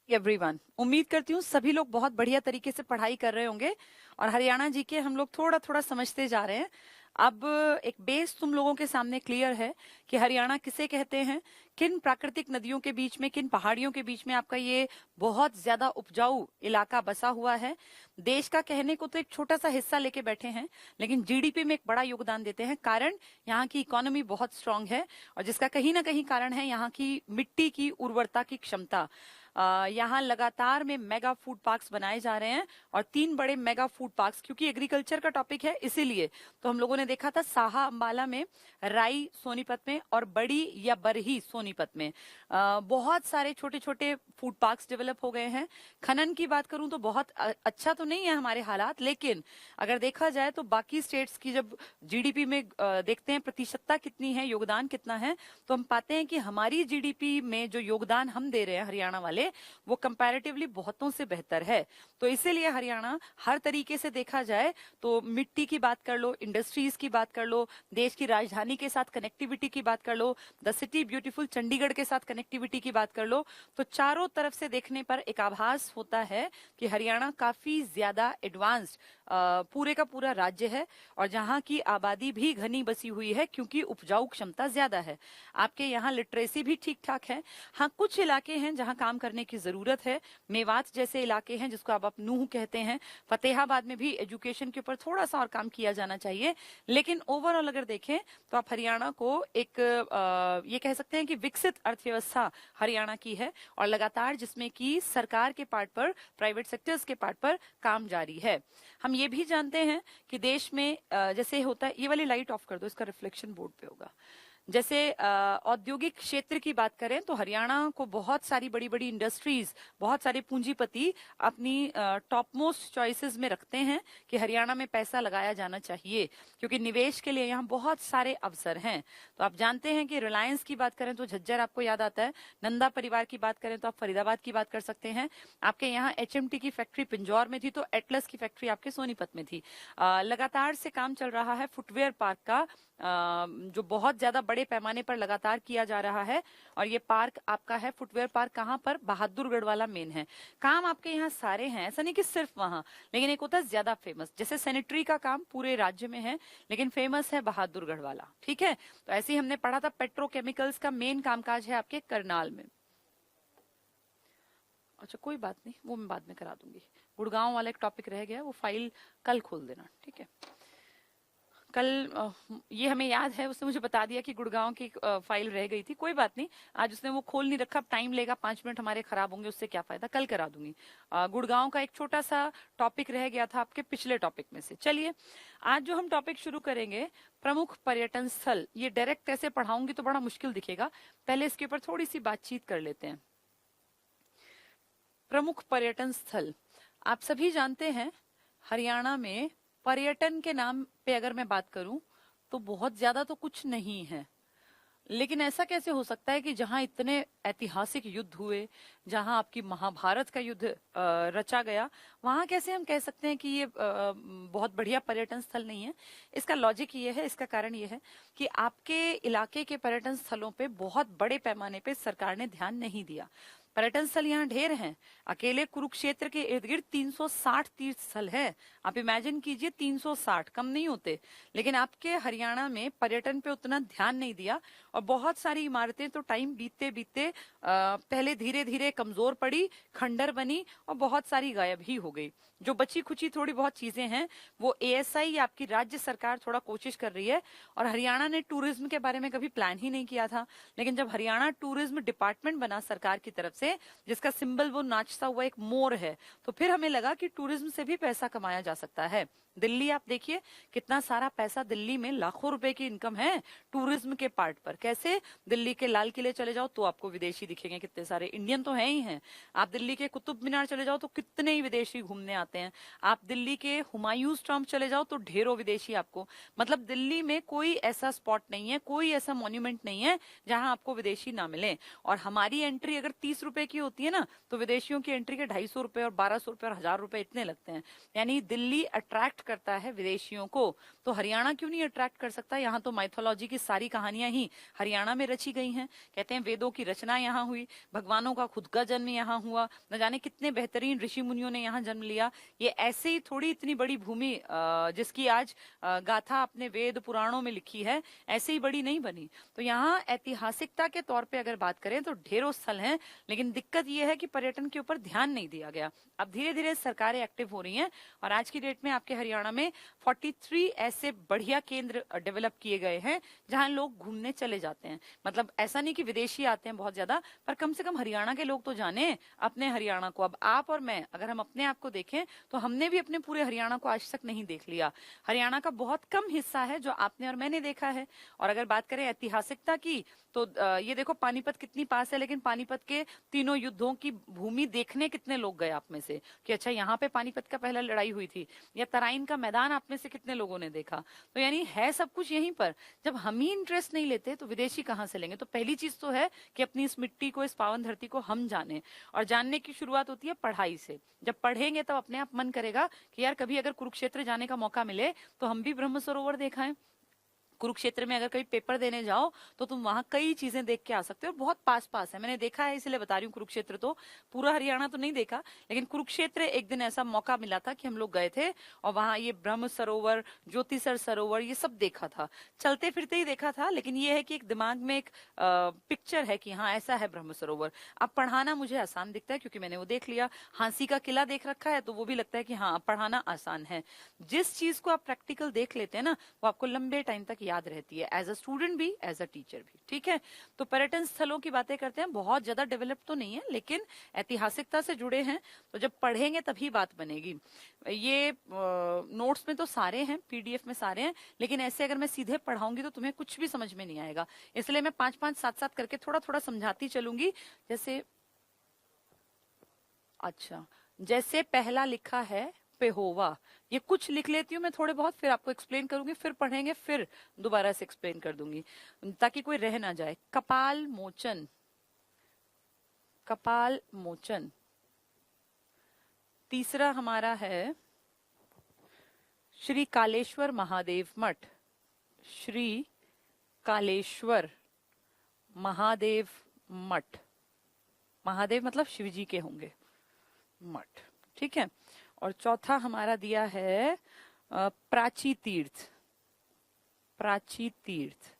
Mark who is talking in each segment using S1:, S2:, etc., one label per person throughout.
S1: Everyone, उम्मीद करती हूँ सभी लोग बहुत बढ़िया तरीके से पढ़ाई कर रहे होंगे और हरियाणा जी के हम लोग थोड़ा थोड़ा समझते जा रहे हैं। अब एक बेस तुम लोगों के सामने क्लियर है कि हरियाणा किसे कहते हैं, किन प्राकृतिक नदियों के बीच में, किन पहाड़ियों के बीच में आपका ये बहुत ज्यादा उपजाऊ इलाका बसा हुआ है। देश का कहने को तो एक छोटा सा हिस्सा लेके बैठे हैं, लेकिन जीडीपी में एक बड़ा योगदान देते हैं। कारण यहाँ की इकोनॉमी बहुत स्ट्रांग है और जिसका कहीं ना कहीं कारण है यहाँ की मिट्टी की उर्वरता की क्षमता। यहाँ लगातार में मेगा फूड पार्क्स बनाए जा रहे हैं और 3 बड़े मेगा फूड पार्क्स, क्योंकि एग्रीकल्चर का टॉपिक है इसीलिए तो हम लोगों ने देखा था साहा अंबाला में, राई सोनीपत में और बड़ी या बरही सोनीपत में बहुत सारे छोटे छोटे फूड पार्क्स डेवलप हो गए हैं। खनन की बात करूं तो बहुत अच्छा तो नहीं है हमारे हालात, लेकिन अगर देखा जाए तो बाकी स्टेट्स की जब जीडीपी में देखते हैं प्रतिशतता कितनी है, योगदान कितना है, तो हम पाते हैं कि हमारी जीडीपी में जो योगदान हम दे रहे हैं हरियाणा वाले, वो कंपैरेटिवली बहुतों से बेहतर है। तो इसीलिए हरियाणा हर तरीके से देखा जाए तो मिट्टी की बात कर लो, इंडस्ट्रीज की बात कर लो, देश की राजधानी के साथ कनेक्टिविटी की बात कर लो, द सिटी ब्यूटीफुल चंडीगढ़ के साथ कनेक्टिविटी की बात कर लो, तो चारों तरफ से देखने पर एक आभास होता है कि हरियाणा काफी ज्यादा एडवांस्ड पूरे का पूरा राज्य है और जहां की आबादी भी घनी बसी हुई है क्योंकि उपजाऊ क्षमता ज्यादा है। आपके यहाँ लिटरेसी भी ठीक ठाक है। हाँ, कुछ इलाके हैं जहां काम करने की जरूरत है। मेवात जैसे इलाके हैं जिसको आप नूह कहते हैं, फतेहाबाद में भी एजुकेशन के ऊपर थोड़ा सा और काम किया जाना चाहिए। लेकिन ओवरऑल अगर देखें तो आप हरियाणा को एक ये कह सकते हैं कि विकसित अर्थव्यवस्था हरियाणा की है और लगातार जिसमें कि सरकार के पार्ट पर, प्राइवेट सेक्टर्स के पार्ट पर काम जारी है। हम ये भी जानते हैं कि देश में जैसे होता है, ये वाली लाइट ऑफ कर दो, इसका रिफ्लेक्शन बोर्ड पे होगा। जैसे औद्योगिक क्षेत्र की बात करें तो हरियाणा को बहुत सारी बड़ी बड़ी इंडस्ट्रीज, बहुत सारे पूंजीपति अपनी टॉप मोस्ट चॉइसेस में रखते हैं कि हरियाणा में पैसा लगाया जाना चाहिए क्योंकि निवेश के लिए यहाँ बहुत सारे अवसर हैं। तो आप जानते हैं कि रिलायंस की बात करें तो झज्जर आपको याद आता है, नंदा परिवार की बात करें तो आप फरीदाबाद की बात कर सकते हैं, आपके यहाँ एचएमटी की फैक्ट्री पिंजौर में थी तो एटलस की फैक्ट्री आपके सोनीपत में थी। लगातार से काम चल रहा है फुटवेयर पार्क का, जो बहुत ज्यादा बड़े पैमाने पर लगातार किया जा रहा है और ये पार्क आपका है फुटवेयर पार्क, कहाँ पर, बहादुरगढ़ वाला मेन है। काम आपके यहाँ सारे हैं, ऐसा नहीं कि सिर्फ वहां, लेकिन एक होता है ज्यादा फेमस, जैसे सैनिटरी का काम पूरे राज्य में है लेकिन फेमस है बहादुरगढ़ वाला। ठीक है, तो ऐसे ही हमने पढ़ा था पेट्रोकेमिकल्स का मेन कामकाज है आपके करनाल में। अच्छा कोई बात नहीं, वो मैं बाद में करा दूंगी। गुड़गांव वाला एक टॉपिक रह गया, वो फाइल कल खोल देना। ठीक है, कल ये हमें याद है, उसने मुझे बता दिया कि गुड़गांव की फाइल रह गई थी। कोई बात नहीं, आज उसने वो खोल नहीं रखा, टाइम लेगा, 5 मिनट हमारे खराब होंगे, उससे क्या फायदा, कल करा दूंगी। गुड़गांव का एक छोटा सा टॉपिक रह गया था आपके पिछले टॉपिक में से। चलिए आज जो हम टॉपिक शुरू करेंगे, प्रमुख पर्यटन स्थल, ये डायरेक्ट ऐसे पढ़ाऊंगी तो बड़ा मुश्किल दिखेगा, पहले इसके ऊपर थोड़ी सी बातचीत कर लेते हैं। प्रमुख पर्यटन स्थल, आप सभी जानते हैं हरियाणा में पर्यटन के नाम पे अगर मैं बात करूं तो बहुत ज्यादा तो कुछ नहीं है, लेकिन ऐसा कैसे हो सकता है कि जहां इतने ऐतिहासिक युद्ध हुए, जहां आपकी महाभारत का युद्ध रचा गया, वहां कैसे हम कह सकते हैं कि ये बहुत बढ़िया पर्यटन स्थल नहीं है। इसका लॉजिक ये है, इसका कारण ये है कि आपके इलाके के पर्यटन स्थलों पे बहुत बड़े पैमाने पे सरकार ने ध्यान नहीं दिया। पर्यटन स्थल यहाँ ढेर हैं, अकेले कुरुक्षेत्र के इर्द गिर्द 360 तीर्थ स्थल है। आप इमेजिन कीजिए, 360 कम नहीं होते, लेकिन आपके हरियाणा में पर्यटन पे उतना ध्यान नहीं दिया और बहुत सारी इमारतें तो टाइम बीतते बीतते पहले धीरे धीरे कमजोर पड़ी, खंडर बनी और बहुत सारी गायब ही हो गई। जो बची खुची थोड़ी बहुत चीजें हैं वो एएसआई, आपकी राज्य सरकार थोड़ा कोशिश कर रही है। और हरियाणा ने टूरिज्म के बारे में कभी प्लान ही नहीं किया था, लेकिन जब हरियाणा टूरिज्म डिपार्टमेंट बना सरकार की तरफ से, जिसका सिंबल वो नाचता हुआ एक मोर है, तो फिर हमें लगा कि टूरिज्म से भी पैसा कमाया जा सकता है। दिल्ली आप देखिए, कितना सारा पैसा दिल्ली में, लाखों रुपए की इनकम है टूरिज्म के पार्ट पर। कैसे, दिल्ली के लाल किले चले जाओ तो आपको विदेशी दिखेंगे, कितने सारे इंडियन तो हैं ही हैं। आप दिल्ली के कुतुब मीनार चले जाओ तो कितने ही विदेशी घूमने आते हैं। आप दिल्ली के हुमायूं टॉम्ब चले जाओ तो ढेरों विदेशी आपको, मतलब दिल्ली में कोई ऐसा स्पॉट नहीं है, कोई ऐसा मॉन्यूमेंट नहीं है जहां आपको विदेशी ना मिले। और हमारी एंट्री अगर 30 रुपए की होती है ना, तो विदेशियों की एंट्री के 250 रुपए और 1200 रुपए और 1000 रुपए इतने लगते हैं। यानी दिल्ली अट्रैक्ट करता है विदेशियों को, तो हरियाणा क्यों नहीं अट्रैक्ट कर सकता? यहाँ तो माइथोलॉजी की सारी कहानियां ही हरियाणा में रची गई हैं। कहते हैं वेदों की रचना यहाँ हुई, भगवानों का खुद का जन्म यहाँ हुआ, न जाने कितने बेहतरीन ऋषि मुनियों ने यहाँ जन्म लिया। ये ऐसे ही थोड़ी इतनी बड़ी भूमि जिसकी आज गाथा अपने वेद पुराणों में लिखी है, ऐसे ही बड़ी नहीं बनी। तो यहाँ ऐतिहासिकता के तौर पे अगर बात करें तो ढेरों स्थल हैं, लेकिन दिक्कत यह है कि पर्यटन के ऊपर ध्यान नहीं दिया गया। अब धीरे धीरे सरकारें एक्टिव हो रही हैं और आज की डेट में आपके हरियाणा में 43 ऐसे बढ़िया केंद्र डेवलप किए गए हैं जहां लोग घूमने चले जाते हैं। मतलब ऐसा नहीं कि विदेशी आते हैं बहुत ज्यादा, पर कम से कम हरियाणा के लोग तो जाने अपने हरियाणा को। अब आप और मैं अगर हम अपने आप को देखें तो हमने भी अपने पूरे हरियाणा को आज तक नहीं देख लिया। हरियाणा का बहुत कम हिस्सा है जो आपने और मैंने देखा है। और अगर बात करें ऐतिहासिकता की तो ये देखो पानीपत कितनी पास है, लेकिन पानीपत के तीनों युद्धों की भूमि देखने कितने लोग गए आप में से कि अच्छा यहाँ पे पानीपत का पहला लड़ाई हुई थी, या तराइन का मैदान आप में से कितने लोगों ने देखा? तो यानी है सब कुछ यहीं पर। जब हम ही इंटरेस्ट नहीं लेते तो विदेशी कहाँ से लेंगे? तो पहली चीज तो है कि अपनी इस मिट्टी को, इस पावन धरती को हम जाने, और जानने की शुरुआत होती है पढ़ाई से। जब पढ़ेंगे तब अपने आप मन करेगा कि यार कभी अगर कुरुक्षेत्र जाने का मौका मिले तो हम भी ब्रह्म सरोवर देखाएं। कुरुक्षेत्र में अगर कभी पेपर देने जाओ तो तुम वहां कई चीजें देख के आ सकते हो, और बहुत पास पास है। मैंने देखा है इसलिए बता रही हूँ। कुरुक्षेत्र तो पूरा हरियाणा तो नहीं देखा, लेकिन कुरुक्षेत्र एक दिन ऐसा मौका मिला था कि हम लोग गए थे और वहां ये ब्रह्म सरोवर, ज्योतिसर सरोवर, ये सब देखा था। चलते फिरते ही देखा था, लेकिन ये है कि एक दिमाग में एक पिक्चर है कि हाँ ऐसा है ब्रह्म सरोवर। अब पढ़ाना मुझे आसान दिखता है क्योंकि मैंने वो देख लिया। हांसी का किला देख रखा है तो वो भी लगता है कि हाँ पढ़ाना आसान है। जिस चीज को आप प्रैक्टिकल देख लेते हैं ना, वो आपको लंबे टाइम तक याद रहती है, एज अ स्टूडेंट भी, एज अ टीचर भी। ठीक है, तो पर्यटन स्थलों की बातें करते हैं। बहुत ज्यादा डेवलप तो नहीं है, लेकिन ऐतिहासिकता से जुड़े हैं, तो जब पढ़ेंगे तभी बात बनेगी। ये नोट्स में तो सारे हैं, पीडीएफ में सारे हैं, लेकिन ऐसे अगर मैं सीधे पढ़ाऊंगी तो तुम्हें कुछ भी समझ में नहीं आएगा। इसलिए मैं 5-5, 7-7 करके थोड़ा थोड़ा समझाती चलूंगी। जैसे अच्छा, जैसे पहला लिखा है पेहोवा, ये कुछ लिख लेती हूँ मैं थोड़े बहुत, फिर आपको एक्सप्लेन करूंगी, फिर पढ़ेंगे, फिर दोबारा से एक्सप्लेन कर दूंगी ताकि कोई रह ना जाए। कपाल मोचन, कपाल मोचन। तीसरा हमारा है श्री कालेश्वर महादेव मठ, श्री कालेश्वर महादेव मठ। महादेव मतलब शिव जी के होंगे, मठ। ठीक है, और चौथा हमारा दिया है प्राची तीर्थ, प्राची तीर्थ।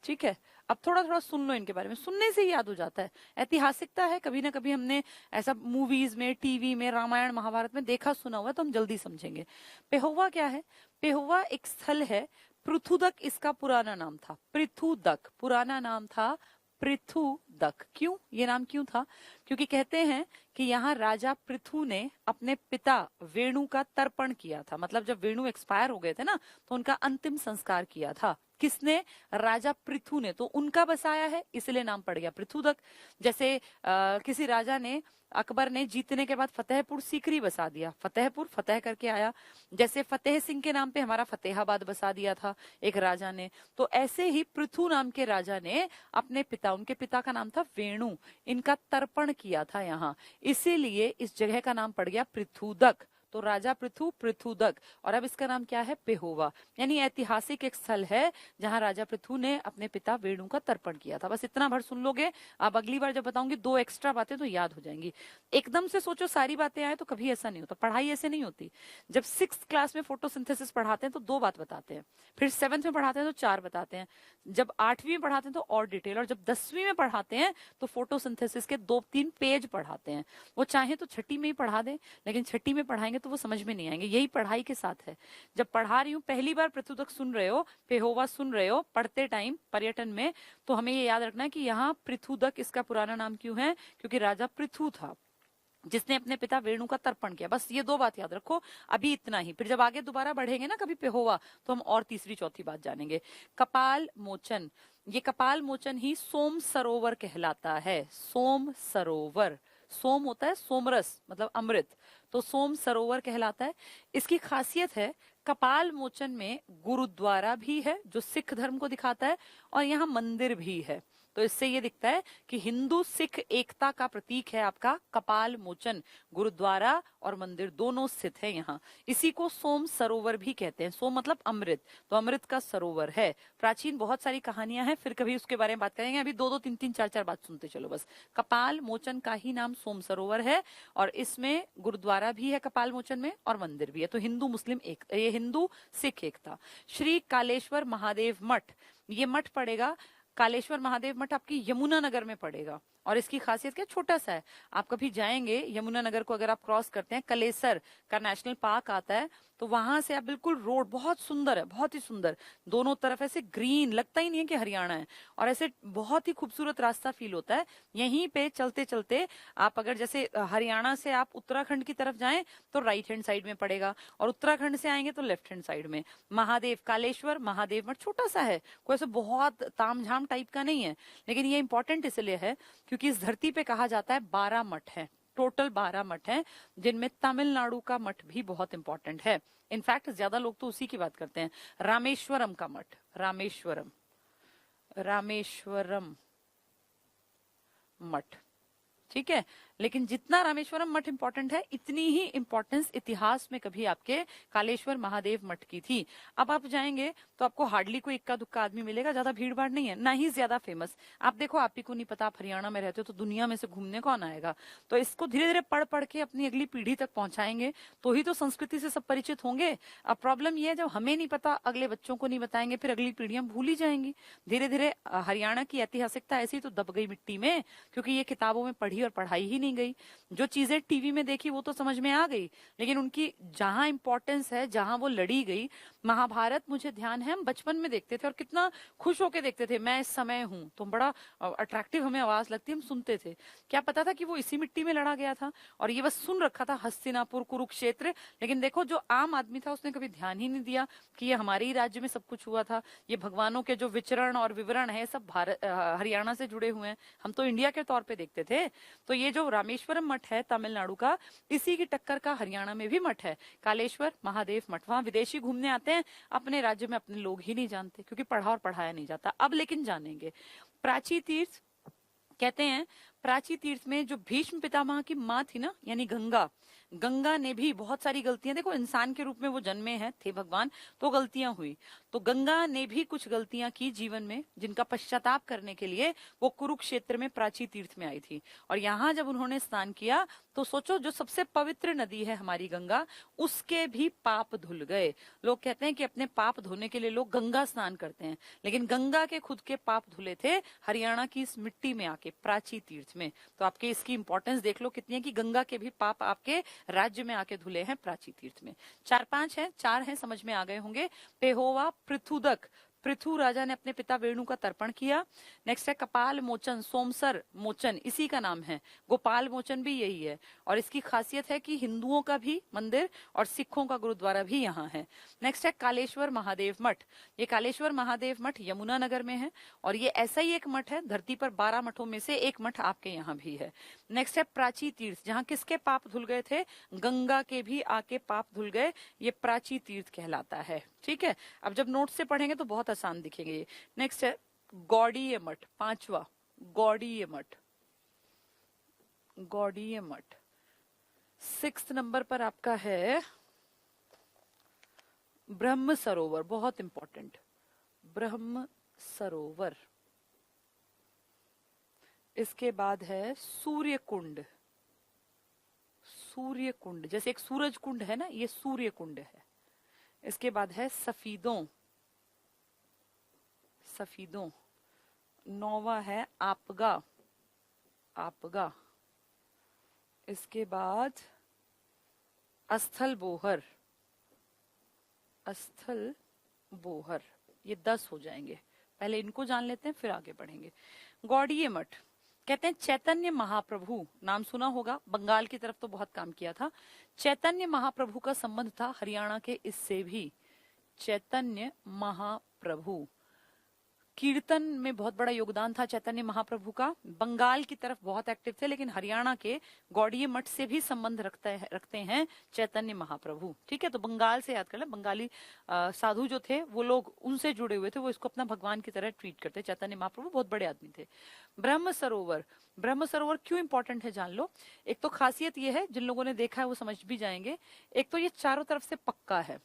S1: ठीक है, अब थोड़ा थोड़ा सुन लो इनके बारे में, सुनने से ही याद हो जाता है। ऐतिहासिकता है, कभी ना कभी हमने ऐसा मूवीज में, टीवी में, रामायण महाभारत में देखा सुना हुआ, तो हम जल्दी समझेंगे। पेहोवा क्या है? पेहोवा एक स्थल है, पृथुदक इसका पुराना नाम था। पृथुदक पुराना नाम था पृथुदक। क्यों ये नाम क्यों था? क्योंकि कहते हैं कि यहाँ राजा पृथु ने अपने पिता वेणु का तर्पण किया था। मतलब जब वेणु एक्सपायर हो गए थे ना, तो उनका अंतिम संस्कार किया था। किसने? राजा पृथु ने। तो उनका बसाया है, इसलिए नाम पड़ गया पृथुदक। जैसे किसी राजा ने, अकबर ने जीतने के बाद फतेहपुर सीकरी बसा दिया, फतेहपुर फतेह करके आया। जैसे फतेह सिंह के नाम पे हमारा फतेहाबाद बसा दिया था एक राजा ने। तो ऐसे ही पृथु नाम के राजा ने अपने पिता, उनके पिता का नाम था वेणु, इनका तर्पण किया था यहाँ, इसीलिए इस जगह का नाम पड़ गया पृथुदक। तो राजा पृथु, पृथुदक। और अब इसका नाम क्या है? पेहोवा। यानी ऐतिहासिक एक स्थल है जहां राजा पृथु ने अपने पिता वेणु का तर्पण किया था। बस इतना भर सुन लोगे, अब अगली बार जब बताऊंगी 2 एक्स्ट्रा बातें तो याद हो जाएंगी। एकदम से सोचो सारी बातें आए तो कभी ऐसा नहीं होता, पढ़ाई ऐसे नहीं होती। जब 6th क्लास में फोटोसिंथेसिस पढ़ाते हैं तो 2 बात बताते हैं, फिर 7th में पढ़ाते हैं तो 4 बताते हैं, जब 8वीं में पढ़ाते हैं तो और डिटेल, और जब 10वीं में पढ़ाते हैं तो फोटोसिंथेसिस के 2-3 पेज पढ़ाते हैं। वो चाहे तो छठी में ही पढ़ा दें, लेकिन छठी में पढ़ाएंगे तो वो समझ में नहीं आएंगे। यही पढ़ाई के साथ है। जब पढ़ा रही हूँ, पहली बार पृथुदक सुन रहे हो, पेहोवा सुन रहे हो पढ़ते टाइम पर्यटन में, तो हमें ये याद रखना है कि यहाँ पृथुदक इसका पुराना नाम क्यों है? क्योंकि राजा पृथु था जिसने अपने पिता वेणु का तर्पण किया। बस ये 2 बात याद रखो, अभी इतना ही। फिर जब आगे दोबारा बढ़ेंगे ना कभी पेहोवा, तो हम और तीसरी चौथी बात जानेंगे। कपाल मोचन, ये कपाल मोचन ही सोम सरोवर कहलाता है। सोम सरोवर, सोम होता है सोमरस मतलब अमृत, तो सोम सरोवर कहलाता है। इसकी खासियत है, कपाल मोचन में गुरुद्वारा भी है जो सिख धर्म को दिखाता है, और यहाँ मंदिर भी है। तो इससे ये दिखता है कि हिंदू सिख एकता का प्रतीक है आपका कपाल मोचन। गुरुद्वारा और मंदिर दोनों स्थित है यहाँ। इसी को सोम सरोवर भी कहते हैं। सोम मतलब अमृत, तो अमृत का सरोवर है। प्राचीन बहुत सारी कहानियां हैं, फिर कभी उसके बारे में बात करेंगे। अभी दो दो तीन तीन चार चार बात सुनते चलो बस। कपाल मोचन का ही नाम सोम सरोवर है और इसमें गुरुद्वारा भी है कपाल मोचन में और मंदिर भी है। तो हिंदू मुस्लिम एक, ये हिंदू सिख एकता। श्री कालेश्वर महादेव मठ, ये मठ पड़ेगा, कालेश्वर महादेव मठ आपकी यमुनानगर में पड़ेगा। और इसकी खासियत क्या, छोटा सा है। आप कभी जाएंगे यमुनानगर को, अगर आप क्रॉस करते हैं, कलेसर का नेशनल पार्क आता है, तो वहां से आप बिल्कुल रोड बहुत सुंदर है, बहुत ही सुंदर, दोनों तरफ ऐसे ग्रीन, लगता ही नहीं है कि हरियाणा है, और ऐसे बहुत ही खूबसूरत रास्ता फील होता है। यहीं पे चलते चलते आप अगर जैसे हरियाणा से आप उत्तराखंड की तरफ जाएं तो राइट हैंड साइड में पड़ेगा, और उत्तराखंड से आएंगे तो लेफ्ट हैंड साइड में महादेव, कालेश्वर महादेव मठ छोटा सा है, कोई ऐसे बहुत तामझाम टाइप का नहीं है, लेकिन ये इंपॉर्टेंट इसलिए है क्योंकि इस धरती पे कहा जाता है 12 मठ है, टोटल 12 मठ हैं, जिनमें तमिलनाडु का मठ भी बहुत इंपॉर्टेंट है। इनफैक्ट ज्यादा लोग तो उसी की बात करते हैं, रामेश्वरम का मठ, रामेश्वरम, रामेश्वरम मठ, ठीक है। लेकिन जितना रामेश्वरम मठ इंपॉर्टेंट है, इतनी ही इंपॉर्टेंस इतिहास में कभी आपके कालेश्वर महादेव मठ की थी। अब आप जाएंगे तो आपको हार्डली कोई इक्का दुक्का आदमी मिलेगा, ज्यादा भीड़ भाड़ नहीं है, ना ही ज्यादा फेमस। आप देखो, आप ही को नहीं पता, आप हरियाणा में रहते हो तो दुनिया में से घूमने कौन आएगा। तो इसको धीरे धीरे पढ़ पढ़ के अपनी अगली पीढ़ी तक पहुंचाएंगे तो ही तो संस्कृति से सब परिचित होंगे। अब प्रॉब्लम यह है, जब हमें नहीं पता, अगले बच्चों को नहीं बताएंगे, फिर अगली पीढ़ियां भूल ही जाएंगी। धीरे धीरे हरियाणा की ऐतिहासिकता ऐसी तो दब गई मिट्टी में, क्योंकि ये किताबों में पढ़ी और पढ़ाई ही नहीं गई। जो चीजें टीवी में देखी वो तो समझ में आ गई, लेकिन उनकी जहां इंपॉर्टेंस है, जहां वो लड़ी गई। महाभारत मुझे ध्यान है, हम बचपन में देखते थे और कितना खुश होके देखते थे, मैं इस समय हूं, तो बड़ा अट्रैक्टिव हमें आवाज लगती, हम सुनते थे। क्या पता था कि वो इसी मिट्टी में लड़ा गया था, और ये बस सुन रखा था, हस्तिनापुर, कुरुक्षेत्र। लेकिन देखो, जो आम आदमी था उसने कभी ध्यान ही नहीं दिया कि ये हमारे ही राज्य में सब कुछ हुआ था। ये भगवानों के जो विचरण और विवरण है, सब भारत हरियाणा से जुड़े हुए हैं, हम तो इंडिया के तौर पे देखते थे। तो ये जो रामेश्वरम मठ है तमिलनाडु का, इसी की टक्कर का हरियाणा में भी मठ है, कालेश्वर महादेव मठ। वहां विदेशी घूमने आते हैं, अपने राज्य में अपने लोग ही नहीं जानते, क्योंकि पढ़ा और पढ़ाया नहीं जाता। अब लेकिन जानेंगे। प्राची तीर्थ कहते हैं, प्राची तीर्थ में जो भीष्म पितामह की माँ थी ना, यानी गंगा, गंगा ने भी बहुत सारी गलतियां, देखो इंसान के रूप में वो जन्मे हैं, थे भगवान, तो गलतियां हुई। तो गंगा ने भी कुछ गलतियां की जीवन में, जिनका पश्चाताप करने के लिए वो कुरुक्षेत्र में प्राची तीर्थ में आई थी। और यहाँ जब उन्होंने स्नान किया तो सोचो, जो सबसे पवित्र नदी है हमारी गंगा, उसके भी पाप धुल गए। लोग कहते हैं कि अपने पाप धोने के लिए लोग गंगा स्नान करते हैं, लेकिन गंगा के खुद के पाप धुले थे हरियाणा की इस मिट्टी में आके, प्राची तीर्थ में। तो आपके इसकी इंपॉर्टेंस देख लो कितनी है, कि गंगा के भी पाप आपके राज्य में आके धुले हैं प्राची तीर्थ में। 4-5 हैं, 4 हैं, समझ में आ गए होंगे। पेहोवा पृथुदक, पृथु राजा ने अपने पिता वेणु का तर्पण किया। नेक्स्ट है कपाल मोचन, सोमसर मोचन इसी का नाम है, गोपाल मोचन भी यही है। और इसकी खासियत है कि हिंदुओं का भी मंदिर और सिखों का गुरुद्वारा भी यहाँ है। नेक्स्ट है कालेश्वर महादेव मठ, ये कालेश्वर महादेव मठ यमुनानगर में है, और ये ऐसा ही एक मठ है, धरती पर 12 मठों में से एक मठ आपके यहाँ भी है। नेक्स्ट है प्राची तीर्थ, जहाँ किसके पाप धुल गए थे, गंगा के भी आके पाप धुल गए, ये प्राची तीर्थ कहलाता है। ठीक है, अब जब नोट से पढ़ेंगे तो बहुत आसान दिखेंगे ये। नेक्स्ट है गौड़ीय मठ, 5वां गौड़ीय मठ, गौड़ीय मठ। 6 नंबर पर आपका है ब्रह्म सरोवर, बहुत इंपॉर्टेंट, ब्रह्म सरोवर। इसके बाद है सूर्य कुंड, सूर्य कुंड जैसे एक सूरज कुंड है ना, ये सूर्य कुंड है। इसके बाद है सफीदों, सफीदों। 9वां है आपगा, आपगा। इसके बाद अस्थल बोहर, अस्थल बोहर। ये 10 हो जाएंगे, पहले इनको जान लेते हैं फिर आगे बढ़ेंगे। गौड़ीय मठ कहते हैं चैतन्य महाप्रभु, नाम सुना होगा, बंगाल की तरफ तो बहुत काम किया था। चैतन्य महाप्रभु का संबंध था हरियाणा के इससे भी, चैतन्य महाप्रभु। कीर्तन में बहुत बड़ा योगदान था चैतन्य महाप्रभु का। बंगाल की तरफ बहुत एक्टिव थे, लेकिन हरियाणा के गौड़ीय मठ से भी संबंध रखते हैं चैतन्य महाप्रभु। ठीक है, तो बंगाल से याद कर लें, बंगाली साधु जो थे वो लोग उनसे जुड़े हुए थे, वो इसको अपना भगवान की तरह ट्रीट करते। चैतन्य महाप्रभु बहुत बड़े आदमी थे। ब्रह्म सरोवर, ब्रह्म सरोवर क्यों इंपॉर्टेंट है जान लो। एक तो खासियत ये है, जिन लोगों ने देखा है वो समझ भी जाएंगे। एक तो ये चारों तरफ से पक्का है,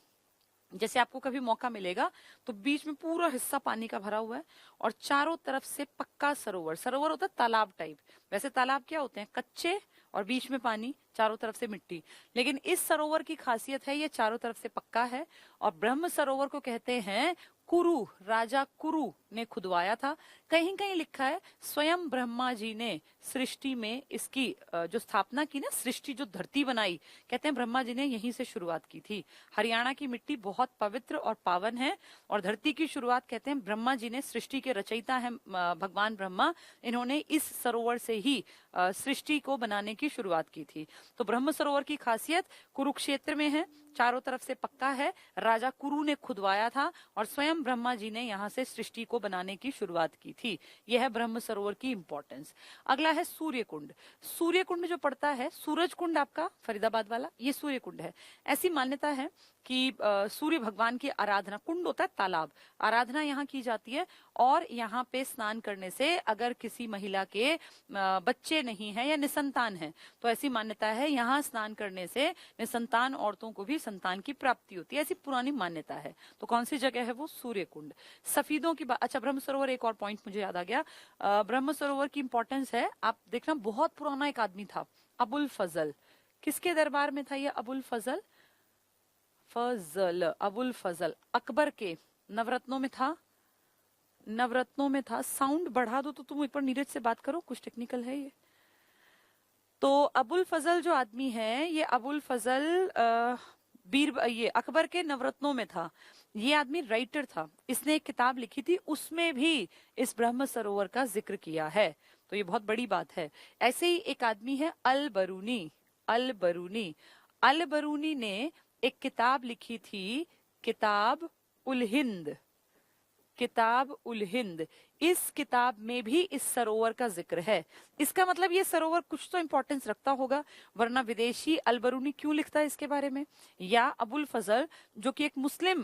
S1: जैसे आपको कभी मौका मिलेगा तो बीच में पूरा हिस्सा पानी का भरा हुआ है और चारों तरफ से पक्का सरोवर। सरोवर होता है तालाब टाइप, वैसे तालाब क्या होते हैं, कच्चे और बीच में पानी, चारों तरफ से मिट्टी। लेकिन इस सरोवर की खासियत है ये चारों तरफ से पक्का है। और ब्रह्म सरोवर को कहते हैं कुरु, राजा कुरु ने खुदवाया था। कहीं कहीं लिखा है स्वयं ब्रह्मा जी ने सृष्टि में इसकी जो स्थापना की ना, सृष्टि जो धरती बनाई, कहते हैं ब्रह्मा जी ने यहीं से शुरुआत की थी। हरियाणा की मिट्टी बहुत पवित्र और पावन है और धरती की शुरुआत कहते हैं ब्रह्मा जी ने, सृष्टि के रचयिता है भगवान ब्रह्मा, इन्होंने इस सरोवर से ही सृष्टि को बनाने की शुरुआत की थी। तो ब्रह्म सरोवर की खासियत कुरुक्षेत्र में है, चारों तरफ से पक्का है, राजा कुरु ने खुदवाया था और स्वयं ब्रह्मा जी ने यहाँ से सृष्टि को बनाने की शुरुआत की थी। यह है ब्रह्म सरोवर की इंपॉर्टेंस। अगला है सूर्य कुंड। सूर्य कुंड जो पड़ता है, सूरज कुंड आपका फरीदाबाद वाला, ये सूर्य कुंड है। ऐसी मान्यता है कि सूर्य भगवान की आराधना, कुंड होता है तालाब, आराधना यहाँ की जाती है। और यहाँ पे स्नान करने से अगर किसी महिला के बच्चे नहीं है या निसंतान है, तो ऐसी मान्यता है यहाँ स्नान करने से निसंतान औरतों को भी संतान की प्राप्ति होती है, ऐसी पुरानी मान्यता है। तो कौन सी जगह है वो, सूर्य कुंड। सफीदों की बात, अच्छा ब्रह्म सरोवर, एक और पॉइंट मुझे याद आ गया, ब्रह्म सरोवर की इंपॉर्टेंस है। आप देखना बहुत पुराना एक आदमी था, अबुल फजल। किसके दरबार में था ये अबुल फजल? अबुल फजल अकबर के नवरत्नों में था, नवरत्नों में था। साउंड बढ़ा दो तो तुम एक बार नीरज से बात करो, कुछ टेक्निकल है ये। तो अबुल फजल जो आदमी है, ये अबुल फजल ये अकबर के नवरत्नों में था। ये आदमी राइटर था, इसने एक किताब लिखी थी, उसमें भी इस ब्रह्म सरोवर का जिक्र किया है। तो ये बहुत बड़ी बात है। ऐसे ही एक आदमी है अल बरूनी। अल बरूनी, अल बरूनी ने एक किताब लिखी थी, किताब उल हिंद। किताब उल हिंद, इस किताब में भी इस सरोवर का जिक्र है। इसका मतलब ये सरोवर कुछ तो इंपॉर्टेंस रखता होगा, वरना विदेशी अलबरूनी क्यों लिखता है इसके बारे में? या अबुल फजल जो कि एक मुस्लिम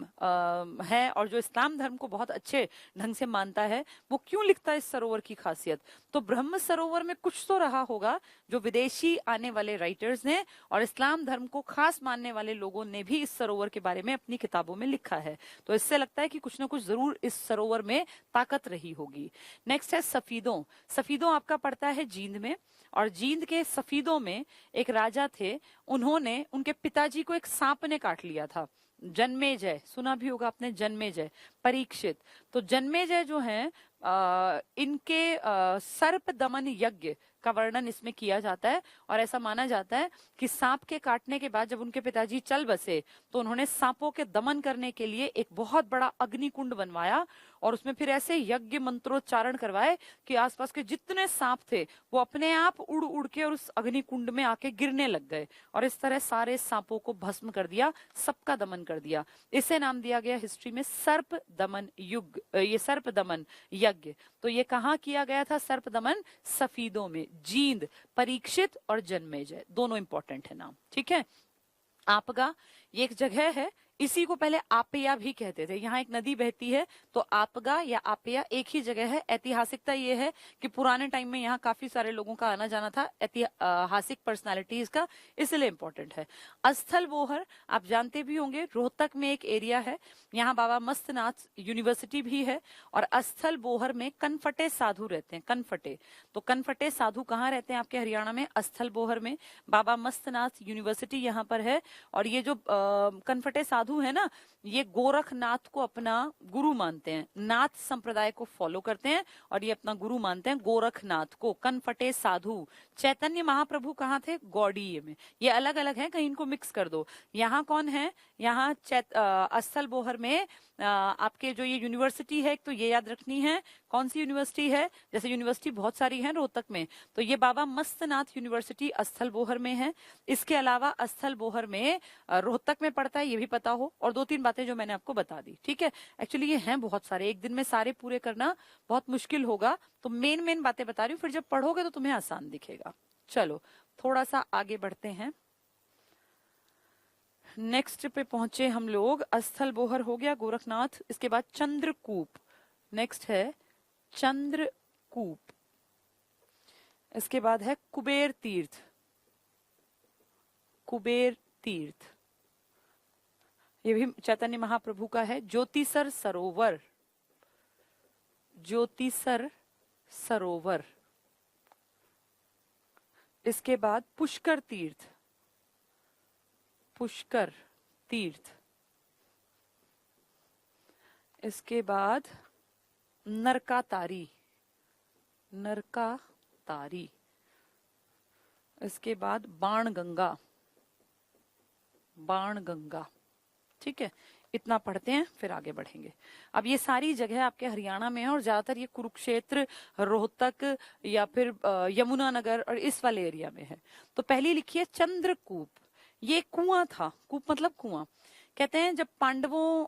S1: है और जो इस्लाम धर्म को बहुत अच्छे ढंग से मानता है, वो क्यों लिखता है इस सरोवर की खासियत? तो ब्रह्म सरोवर में कुछ तो रहा होगा जो विदेशी आने वाले राइटर्स ने और इस्लाम धर्म को खास मानने वाले लोगों ने भी इस सरोवर के बारे में अपनी किताबों में लिखा है। तो इससे लगता है कि कुछ ना कुछ जरूर इस सरोवर में ताकत रही होगी। नेक्स्ट है सफीदों। सफीदों आपका पड़ता है जींद में, और जींद के सफीदों में एक राजा थे, उन्होंने, उनके पिताजी को एक सांप ने काट लिया था। जन्मेजय, सुना भी होगा आपने, जन्मेजय, परीक्षित। तो जन्मेजय जो हैं, इनके सर्प दमन यज्ञ का वर्णन इसमें किया जाता है। और ऐसा माना जाता है कि सांप के काटने के बाद जब उनके पिताजी चल बसे, तो उन्होंने सांपों के दमन करने के लिए एक बहुत बड़ा अग्निकुंड बनवाया और उसमें फिर ऐसे यज्ञ मंत्रोच्चारण करवाए कि आसपास के जितने सांप थे वो अपने आप उड़ उड़ के और उस अग्निकुंड में आके गिरने लग गए, और इस तरह सारे सांपों को भस्म कर दिया, सबका दमन कर दिया। इसे नाम दिया गया हिस्ट्री में सर्प दमन युग, ये सर्प दमन यज्ञ। तो ये कहाँ किया गया था सर्प दमन? सफीदों में, जींद, परीक्षित और जन्मेजय, दोनों इंपॉर्टेंट है नाम। ठीक है। आपगा, ये एक जगह है, इसी को पहले आपया भी कहते थे। यहाँ एक नदी बहती है, तो आपगा या आपया एक ही जगह है। ऐतिहासिकता ये है कि पुराने टाइम में यहाँ काफी सारे लोगों का आना जाना था, ऐतिहासिक पर्सनालिटीज का, इसलिए इंपॉर्टेंट है। अस्थल बोहर आप जानते भी होंगे, रोहतक में एक एरिया है, यहाँ बाबा मस्तनाथ यूनिवर्सिटी भी है। और अस्थल बोहर में कनफटे साधु रहते हैं, कनफटे। तो कनफटे साधु कहाँ रहते हैं आपके हरियाणा में? अस्थल बोहर में। बाबा मस्तनाथ यूनिवर्सिटी यहाँ पर है। और ये जो कनफटे साधु है ना, ये गोरखनाथ को अपना गुरु मानते हैं, नाथ संप्रदाय को फॉलो करते हैं और ये अपना गुरु मानते हैं गोरखनाथ को। कनफटे साधु। चैतन्य महाप्रभु कहाँ थे? गौड़ीय में। ये अलग अलग है, कहीं इनको मिक्स कर दो। यहाँ कौन है? यहाँ अस्थल बोहर में आपके जो ये यूनिवर्सिटी है, एक तो ये याद रखनी है कौन सी यूनिवर्सिटी है। जैसे यूनिवर्सिटी बहुत सारी है रोहतक में, तो ये बाबा मस्तनाथ यूनिवर्सिटी अस्थल बोहर में है। इसके अलावा अस्थल बोहर में रोहतक में पड़ता है, ये भी पता हो। और 2-3 बातें जो मैंने आपको बता दी, ठीक है। एक्चुअली ये हैं बहुत सारे, एक दिन में सारे पूरे करना बहुत मुश्किल होगा, तो मेन मेन बातें बता रही हूँ, फिर जब पढ़ोगे तो तुम्हें आसान दिखेगा। चलो थोड़ा सा आगे बढ़ते हैं। नेक्स्ट पे पहुंचे हम लोग, अस्थल बोहर हो गया, गोरखनाथ, इसके बाद चंद्रकूप। नेक्स्ट है चंद्रकूप, इसके बाद है कुबेर तीर्थ। कुबेर तीर्थ ये भी चैतन्य महाप्रभु का है। ज्योतिसर सरोवर, ज्योतिसर सरोवर। इसके बाद पुष्कर तीर्थ, पुष्कर तीर्थ। इसके बाद नरकातारी, नरकातारी। इसके बाद बाणगंगा, बाणगंगा। ठीक है, इतना पढ़ते हैं फिर आगे बढ़ेंगे। अब ये सारी जगह आपके हरियाणा में है और ज्यादातर ये कुरुक्षेत्र, रोहतक या फिर यमुनानगर और इस वाले एरिया में है। तो पहली लिखिए चंद्रकूप। ये कुआं था, कूप मतलब कुआं। कहते हैं जब पांडवों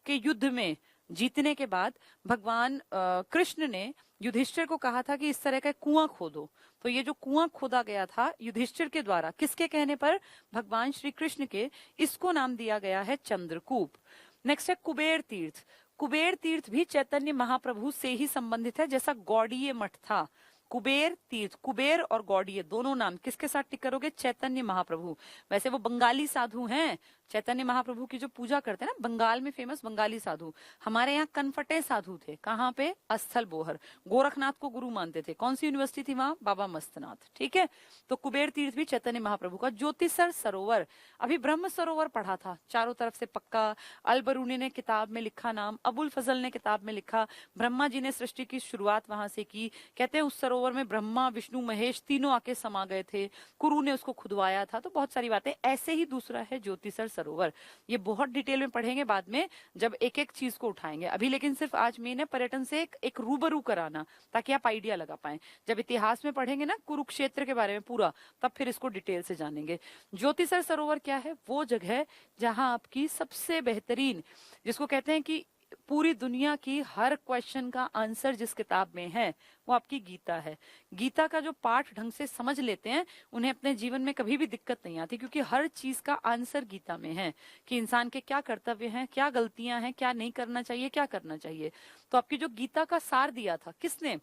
S1: के युद्ध में जीतने के बाद भगवान कृष्ण ने युधिष्ठिर को कहा था कि इस तरह का कुआं खोदो। तो ये जो कुआं खोदा गया था युधिष्ठिर के द्वारा, किसके कहने पर? भगवान श्री कृष्ण के, इसको नाम दिया गया है चंद्रकूप। नेक्स्ट है कुबेर तीर्थ। कुबेर तीर्थ भी चैतन्य महाप्रभु से ही संबंधित है, जैसा गौड़ीय मठ था। कुबेर तीर्थ, कुबेर और गौड़ीय दोनों नाम किसके साथ टिक करोगे? चैतन्य महाप्रभु। वैसे वो बंगाली साधु हैं, चैतन्य महाप्रभु की जो पूजा करते हैं ना, बंगाल में फेमस बंगाली साधु। हमारे यहाँ कनफटे साधु थे, कहाँ पे? अस्थल बोहर। गोरखनाथ को गुरु मानते थे। कौन सी यूनिवर्सिटी थी वहां? बाबा मस्तनाथ। ठीक है, तो कुबेर तीर्थ भी चैतन्य महाप्रभु का। ज्योतिसर सरोवर, अभी ब्रह्म सरोवर पढ़ा था, चारों तरफ से पक्का। अलबरूनी ने किताब में लिखा नाम, अबुल फजल ने किताब में लिखा, ब्रह्मा जी ने सृष्टि की शुरुआत वहां से की। कहते हैं उस सरोवर में ब्रह्मा विष्णु महेश तीनों आके समा गए थे, कुरु ने उसको खुदवाया था। तो बहुत सारी बातें। ऐसे ही दूसरा है ज्योतिसर सरोवर, ये बहुत डिटेल में पढ़ेंगे बाद में जब एक एक चीज को उठाएंगे। अभी लेकिन सिर्फ आज मेन है पर्यटन से एक रूबरू कराना, ताकि आप आइडिया लगा पाए। जब इतिहास में पढ़ेंगे ना कुरुक्षेत्र के बारे में पूरा, तब फिर इसको डिटेल से जानेंगे। ज्योतिसर सरोवर क्या है? वो जगह जहां आपकी सबसे बेहतरीन, जिसको कहते हैं कि पूरी दुनिया की हर क्वेश्चन का आंसर जिस किताब में है वो आपकी गीता है। गीता का जो पाठ ढंग से समझ लेते हैं उन्हें अपने जीवन में कभी भी दिक्कत नहीं आती, क्योंकि हर चीज का आंसर गीता में है कि इंसान के क्या कर्तव्य हैं, क्या गलतियां हैं, क्या नहीं करना चाहिए, क्या करना चाहिए। तो आपकी जो गीता का सार दिया था किसने?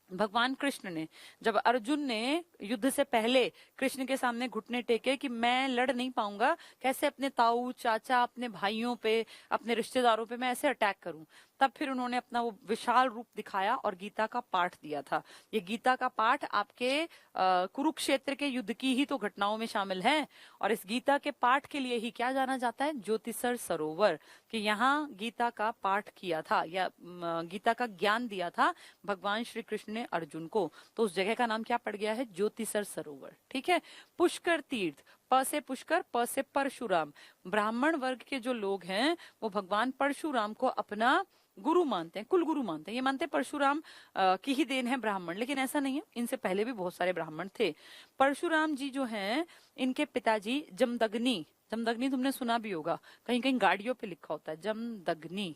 S1: भगवान कृष्ण ने। जब अर्जुन ने युद्ध से पहले कृष्ण के सामने घुटने टेके कि मैं लड़ नहीं पाऊंगा, कैसे अपने ताऊ चाचा, अपने भाइयों पे, अपने रिश्तेदारों पे मैं ऐसे अटैक करूं, तब फिर उन्होंने अपना वो विशाल रूप दिखाया और गीता का पाठ दिया था। ये गीता का पाठ आपके कुरुक्षेत्र के युद्ध की ही तो घटनाओं में शामिल है। और इस गीता के पाठ के लिए ही क्या जाना जाता है? ज्योतिसर सरोवर, कि यहाँ गीता का पाठ किया था या गीता का ज्ञान दिया था भगवान श्री कृष्ण ने अर्जुन को। तो उस जगह का नाम क्या पड़ गया है? ज्योतिसर सरोवर। ठीक है। पुष्कर तीर्थ, प से पुष्कर, प से परशुराम। ब्राह्मण वर्ग के जो लोग हैं वो भगवान परशुराम को अपना गुरु मानते हैं, कुल गुरु मानते हैं। ये मानते हैं परशुराम की ही देन है ब्राह्मण, लेकिन ऐसा नहीं है, इनसे पहले भी बहुत सारे ब्राह्मण थे। परशुराम जी जो हैं, इनके पिताजी जमदग्नि, जमदग्नि तुमने सुना भी होगा, कहीं कहीं गाड़ियों पे लिखा होता है जमदग्नि,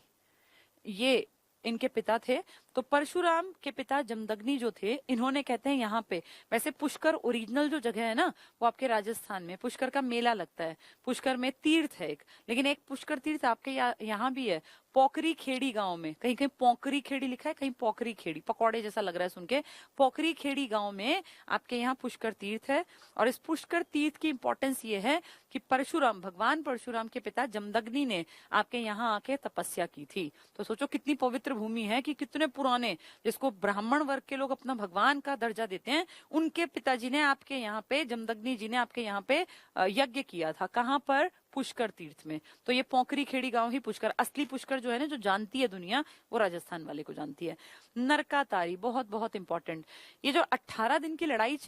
S1: ये इनके पिता थे। तो परशुराम के पिता जमदग्नि जो थे, इन्होंने कहते हैं यहाँ पे, वैसे पुष्कर ओरिजिनल जो जगह है ना वो आपके राजस्थान में, पुष्कर का मेला लगता है, पुष्कर में तीर्थ है एक, लेकिन एक पुष्कर तीर्थ आपके यहाँ भी है, पोकरी खेड़ी गांव में। कहीं कहीं पोकरी खेड़ी लिखा है, कहीं पोकरी खेड़ी, पकौड़े जैसा लग रहा है सुन के। पोकरी खेड़ी गांव में आपके यहाँ पुष्कर तीर्थ है। और इस पुष्कर तीर्थ की इंपॉर्टेंस ये है कि परशुराम, भगवान परशुराम के पिता जमदग्नि ने आपके यहाँ आके तपस्या की थी। तो सोचो कितनी पवित्र भूमि है, कि कितने पुराने, जिसको ब्राह्मण वर्ग के लोग अपना भगवान का दर्जा देते हैं, उनके पिताजी ने आपके यहाँ पे, जमदग्नि जी ने आपके यहाँ पे यज्ञ किया था। कहाँ पर? पुष्कर तीर्थ में। तो ये पोकरी खेड़ी गांव ही पुष्कर, असली पुष्कर जो है ना, जो जानती है दुनिया, वो राजस्थान वाले को जानती है। नरकातारी बहुत बहुत इंपॉर्टेंट। ये जो 18 दिन की लड़ाई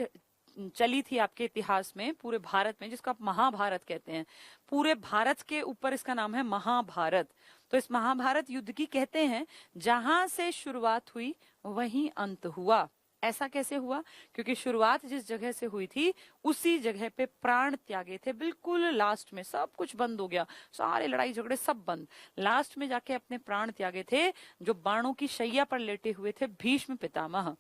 S1: चली थी आपके इतिहास में, पूरे भारत में, जिसको आप महाभारत कहते हैं, पूरे भारत के ऊपर इसका नाम है महाभारत। तो इस महाभारत युद्ध की कहते हैं जहां से शुरुआत हुई वहीं अंत हुआ। ऐसा कैसे हुआ? क्योंकि शुरुआत जिस जगह से हुई थी उसी जगह पे प्राण त्यागे थे। बिल्कुल लास्ट में सब कुछ बंद हो गया, सारे लड़ाई झगड़े सब बंद। लास्ट में जाके अपने प्राण त्यागे थे जो बाणों की शैया पर लेटे हुए थे भीष्म पितामह।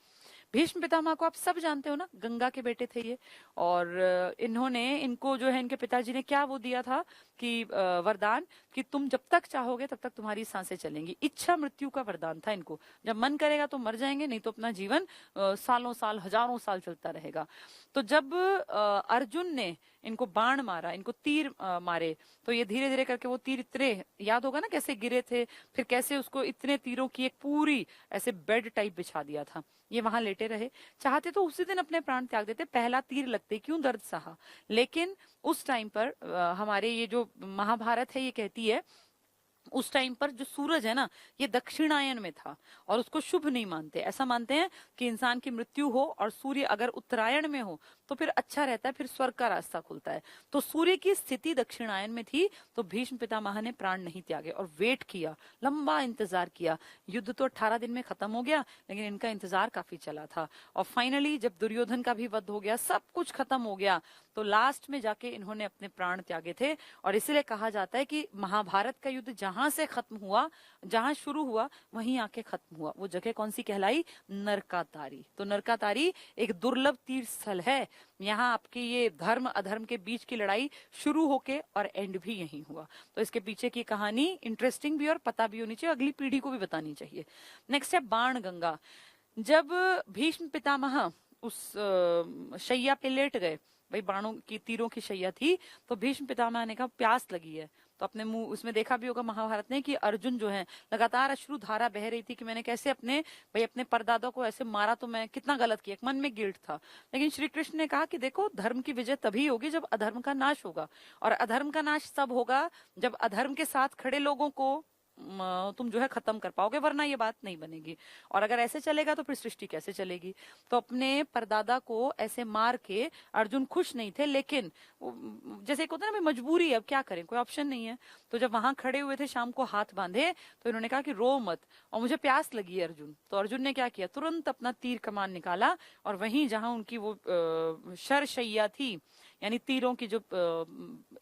S1: भीष्म पितामह को आप सब जानते हो ना, गंगा के बेटे थे ये। और इन्होंने, इनको जो है इनके पिताजी ने क्या वो दिया था कि वरदान, कि तुम जब तक चाहोगे तब तक तुम्हारी सांसें चलेंगी। इच्छा मृत्यु का वरदान था इनको, जब मन करेगा तो मर जाएंगे, नहीं तो अपना जीवन सालों साल हजारों साल चलता रहेगा। तो जब अर्जुन ने इनको बाण मारा, इनको तीर मारे, तो ये धीरे धीरे करके वो तीर इतने, याद होगा ना कैसे गिरे थे, फिर कैसे उसको इतने तीरों की एक पूरी ऐसे बेड टाइप बिछा दिया था। ये वहां लेटे रहे, चाहते तो उसी दिन अपने प्राण त्याग देते, पहला तीर लगते क्यों दर्द सहा। लेकिन उस टाइम पर हमारे ये जो महाभारत है ये कहती है उस टाइम पर जो सूरज है ना ये दक्षिणायन में था और उसको शुभ नहीं मानते। ऐसा मानते हैं कि इंसान की मृत्यु हो और सूर्य अगर उत्तरायण में हो तो फिर अच्छा रहता है, फिर स्वर्ग का रास्ता खुलता है। तो सूर्य की स्थिति दक्षिणायन में थी, तो भीष्म पितामह ने प्राण नहीं त्यागे और वेट किया, लंबा इंतजार किया। युद्ध तो 18 दिन में खत्म हो गया, लेकिन इनका इंतजार काफी चला था। और फाइनली जब दुर्योधन का भी वध हो गया, सब कुछ खत्म हो गया, तो लास्ट में जाके इन्होंने अपने प्राण त्यागे थे। और इसीलिए कहा जाता है कि महाभारत का युद्ध जहां से खत्म हुआ, जहां शुरू हुआ वहीं आके खत्म हुआ। वो जगह कौन सी कहलाई? नरकातारी। तो नरकातारी एक दुर्लभ तीर्थ स्थल है। यहाँ आपकी ये धर्म अधर्म के बीच की लड़ाई शुरू होके और एंड भी यहीं हुआ। तो इसके पीछे की कहानी इंटरेस्टिंग भी और पता भी होनी चाहिए, अगली पीढ़ी को भी बतानी चाहिए। नेक्स्ट है बाण गंगा। जब भीष्म पितामह उस शैया पे लेट गए, भाई बाणों की तीरों की शैया थी, तो भीष्म पितामह ने कहा प्यास लगी है। तो अपने मुंह, उसमें देखा भी होगा महाभारत ने कि अर्जुन जो है लगातार अश्रु धारा बह रही थी कि मैंने कैसे अपने परदादा को ऐसे मारा, तो मैं कितना गलत किया, एक मन में गिल्ट था। लेकिन श्री कृष्ण ने कहा कि देखो धर्म की विजय तभी होगी जब अधर्म का नाश होगा, और अधर्म का नाश तब होगा जब अधर्म के साथ खड़े लोगों को तुम जो है खत्म कर पाओगे, वरना ये बात नहीं बनेगी। और अगर ऐसे चलेगा तो फिर सृष्टि कैसे चलेगी। तो अपने परदादा को ऐसे मार के अर्जुन खुश नहीं थे, लेकिन जैसे एक होता है ना, मजबूरी है, अब क्या करें, कोई ऑप्शन नहीं है। तो जब वहां खड़े हुए थे, शाम को हाथ बांधे, तो इन्होंने कहा कि रो मत और मुझे प्यास लगी है अर्जुन। तो अर्जुन ने क्या किया, तुरंत अपना तीर कमान निकाला और वहीं जहां उनकी वो शरशैया थी, यानी तीरों की जो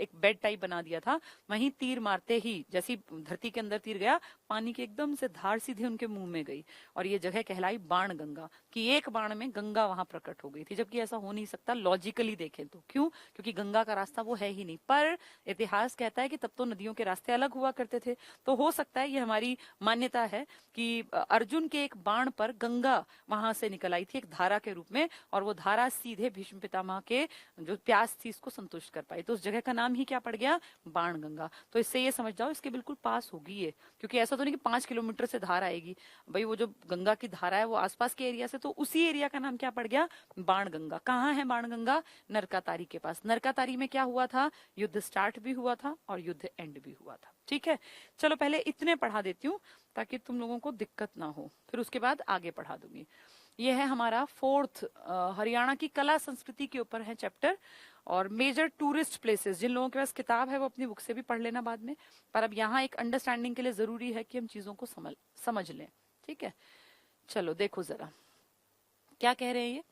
S1: एक बेड टाइप बना दिया था, वहीं तीर मारते ही जैसी धरती के अंदर तीर गया, पानी की एकदम से धार सीधे उनके मुंह में गई। और ये जगह कहलाई बाण गंगा, कि एक बाण में गंगा वहां प्रकट हो गई थी। जबकि ऐसा हो नहीं सकता लॉजिकली देखें तो, क्यों? क्योंकि गंगा का रास्ता वो है ही नहीं। पर इतिहास कहता है कि तब तो नदियों के रास्ते अलग हुआ करते थे, तो हो सकता है, ये हमारी मान्यता है कि अर्जुन के एक बाण पर गंगा वहां से निकल आई थी एक धारा के रूप में, और वो धारा सीधे भीष्म पितामह के जो प्यास थी इसको संतुष्ट कर पाई। तो उस जगह का नाम ही क्या पड़ गया? बाण गंगा। तो इससे ये समझ जाओ इसके बिल्कुल पास होगी ये, क्योंकि ऐसा तो नहीं कि 5 किलोमीटर से धार आएगी। भाई वो जो गंगा की धारा है वो आसपास के एरिया से, तो उसी एरिया का नाम क्या पड़ गया? बाण गंगा। कहाँ है बाण गंगा? नरकातारी के पास। नरकातारी में क्या हुआ था? युद्ध स्टार्ट भी हुआ था और युद्ध एंड भी हुआ था। ठीक है, चलो पहले इतने पढ़ा देती हूँ ताकि तुम लोगों को दिक्कत ना हो, फिर उसके बाद आगे पढ़ा दूंगी। यह है हमारा 4th हरियाणा की कला संस्कृति के ऊपर है चैप्टर। और मेजर टूरिस्ट प्लेसेस, जिन लोगों के पास किताब है वो अपनी बुक से भी पढ़ लेना बाद में, पर अब यहाँ एक अंडरस्टैंडिंग के लिए जरूरी है कि हम चीजों को समझ लें। ठीक है, चलो देखो जरा क्या कह रहे हैं ये।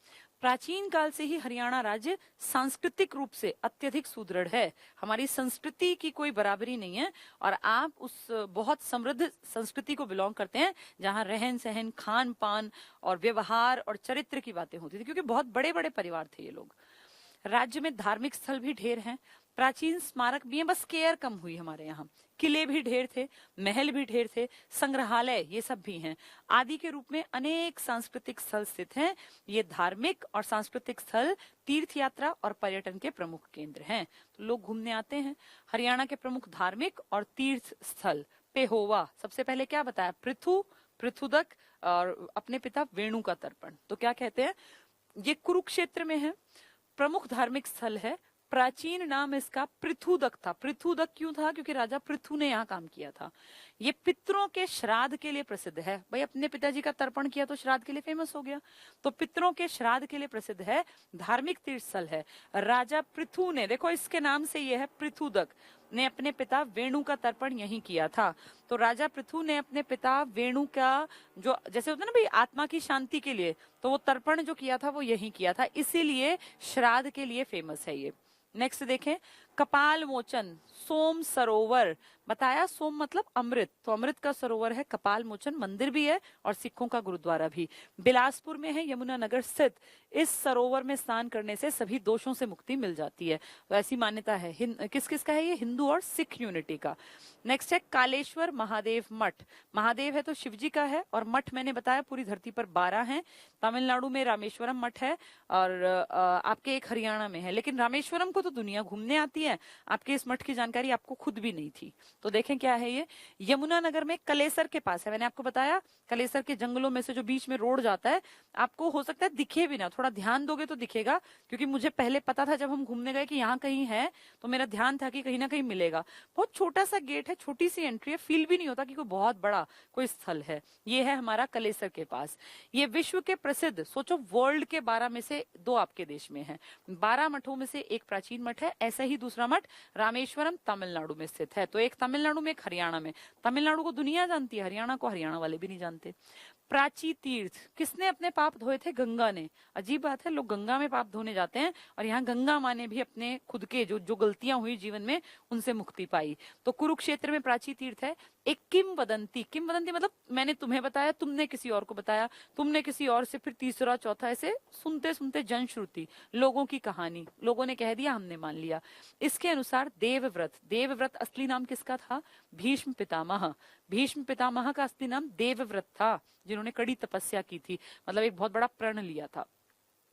S1: प्राचीन काल से ही हरियाणा राज्य सांस्कृतिक रूप से अत्यधिक सुदृढ़ है। हमारी संस्कृति की कोई बराबरी नहीं है, और आप उस बहुत समृद्ध संस्कृति को बिलोंग करते हैं जहां रहन सहन, खान पान और व्यवहार और चरित्र की बातें होती थी, क्योंकि बहुत बड़े बड़े परिवार थे ये लोग। राज्य में धार्मिक स्थल भी ढेर हैं, प्राचीन स्मारक भी हैं, बस केयर कम हुई हमारे यहाँ। किले भी ढेर थे, महल भी ढेर थे, संग्रहालय ये सब भी हैं। आदि के रूप में अनेक सांस्कृतिक स्थल स्थित हैं। ये धार्मिक और सांस्कृतिक स्थल तीर्थ यात्रा और पर्यटन के प्रमुख केंद्र हैं, तो लोग घूमने आते हैं। हरियाणा के प्रमुख धार्मिक और तीर्थ स्थल, पेहोवा सबसे पहले क्या बताया, पृथुदक और अपने पिता वेणु का तर्पण। तो क्या कहते हैं, ये कुरुक्षेत्र में है। प्रमुख धार्मिक स्थल है प्राचीन नाम इसका पृथुदक था। पृथुदक क्यों था? क्योंकि राजा पृथु ने यहाँ काम किया था। ये पितरों के श्राद्ध के लिए प्रसिद्ध है। भाई अपने पिताजी का तर्पण किया तो श्राद्ध के लिए फेमस हो गया, तो पितरों के श्राद्ध के लिए प्रसिद्ध है, धार्मिक तीर्थ स्थल है। राजा पृथु ने, देखो इसके नाम से ये है, पृथुदक ने अपने पिता वेणु का तर्पण यहीं किया था। तो राजा पृथु ने अपने पिता वेणु का, जो जैसे होता है ना भाई आत्मा की शांति के लिए, तो वो तर्पण जो किया था वो यहीं किया था, इसीलिए श्राद्ध के लिए फेमस है ये। नेक्स्ट देखें, कपाल मोचन सोम सरोवर, बताया सोम मतलब अमृत, तो अमृत का सरोवर है। कपाल मोचन मंदिर भी है और सिखों का गुरुद्वारा भी। बिलासपुर में है, यमुनानगर स्थित। इस सरोवर में स्नान करने से सभी दोषों से मुक्ति मिल जाती है, तो ऐसी मान्यता है। किस किस का है ये? हिंदू और सिख यूनिटी का। नेक्स्ट है कालेश्वर महादेव मठ। महादेव है तो शिवजी का है, और मठ मैंने बताया पूरी धरती पर 12 हैं। तमिलनाडु में रामेश्वरम मठ है, और आपके एक हरियाणा में है। लेकिन रामेश्वरम को तो दुनिया घूमने आती है, आपके इस मठ की जानकारी आपको खुद भी नहीं थी। तो देखें क्या है ये, यमुनानगर में कलेसर के पास है। मैंने आपको बताया कलेसर के जंगलों में से जो बीच में रोड जाता है, आपको हो सकता है दिखे भी ना, थोड़ा ध्यान दोगे तो दिखेगा, क्योंकि मुझे पहले पता था जब हम घूमने गए कि यहाँ कहीं है, तो मेरा ध्यान था कि कहीं ना कहीं मिलेगा। बहुत छोटा सा गेट है, छोटी सी एंट्री है, फील भी नहीं होता कि कोई बहुत बड़ा कोई स्थल है। ये है हमारा कलेसर के पास। ये विश्व के प्रसिद्ध, सोचो वर्ल्ड के 12 में से 2 आपके देश में है। 12 मठों में से एक प्राचीन मठ है। ऐसा ही दूसरा मठ रामेश्वरम तमिलनाडु में स्थित है। तो एक तमिलनाडु में, एक हरियाणा में। तमिलनाडु को दुनिया जानती है, हरियाणा को हरियाणा वाले भी नहीं जानते। प्राची तीर्थ, किसने अपने पाप धोए थे? गंगा ने। अजीब बात है, लोग गंगा में पाप धोने जाते हैं, और यहाँ गंगा माँ ने भी अपने खुद के जो गलतियां हुई जीवन में, उनसे मुक्ति पाई। तो कुरुक्षेत्र में प्राची तीर्थ है। एक किंवदंती, किंवदंती मतलब मैंने तुम्हें बताया, तुमने किसी और को बताया, तुमने किसी और से, फिर तीसरा चौथा, ऐसे सुनते सुनते जनश्रुति, लोगों की कहानी, लोगों ने कह दिया हमने मान लिया। इसके अनुसार देवव्रत, देवव्रत असली नाम किसका था? भीष्म पितामह। भीष्म पितामह का असली नाम देवव्रत था, जिन्होंने कड़ी तपस्या की थी, मतलब एक बहुत बड़ा प्रण लिया था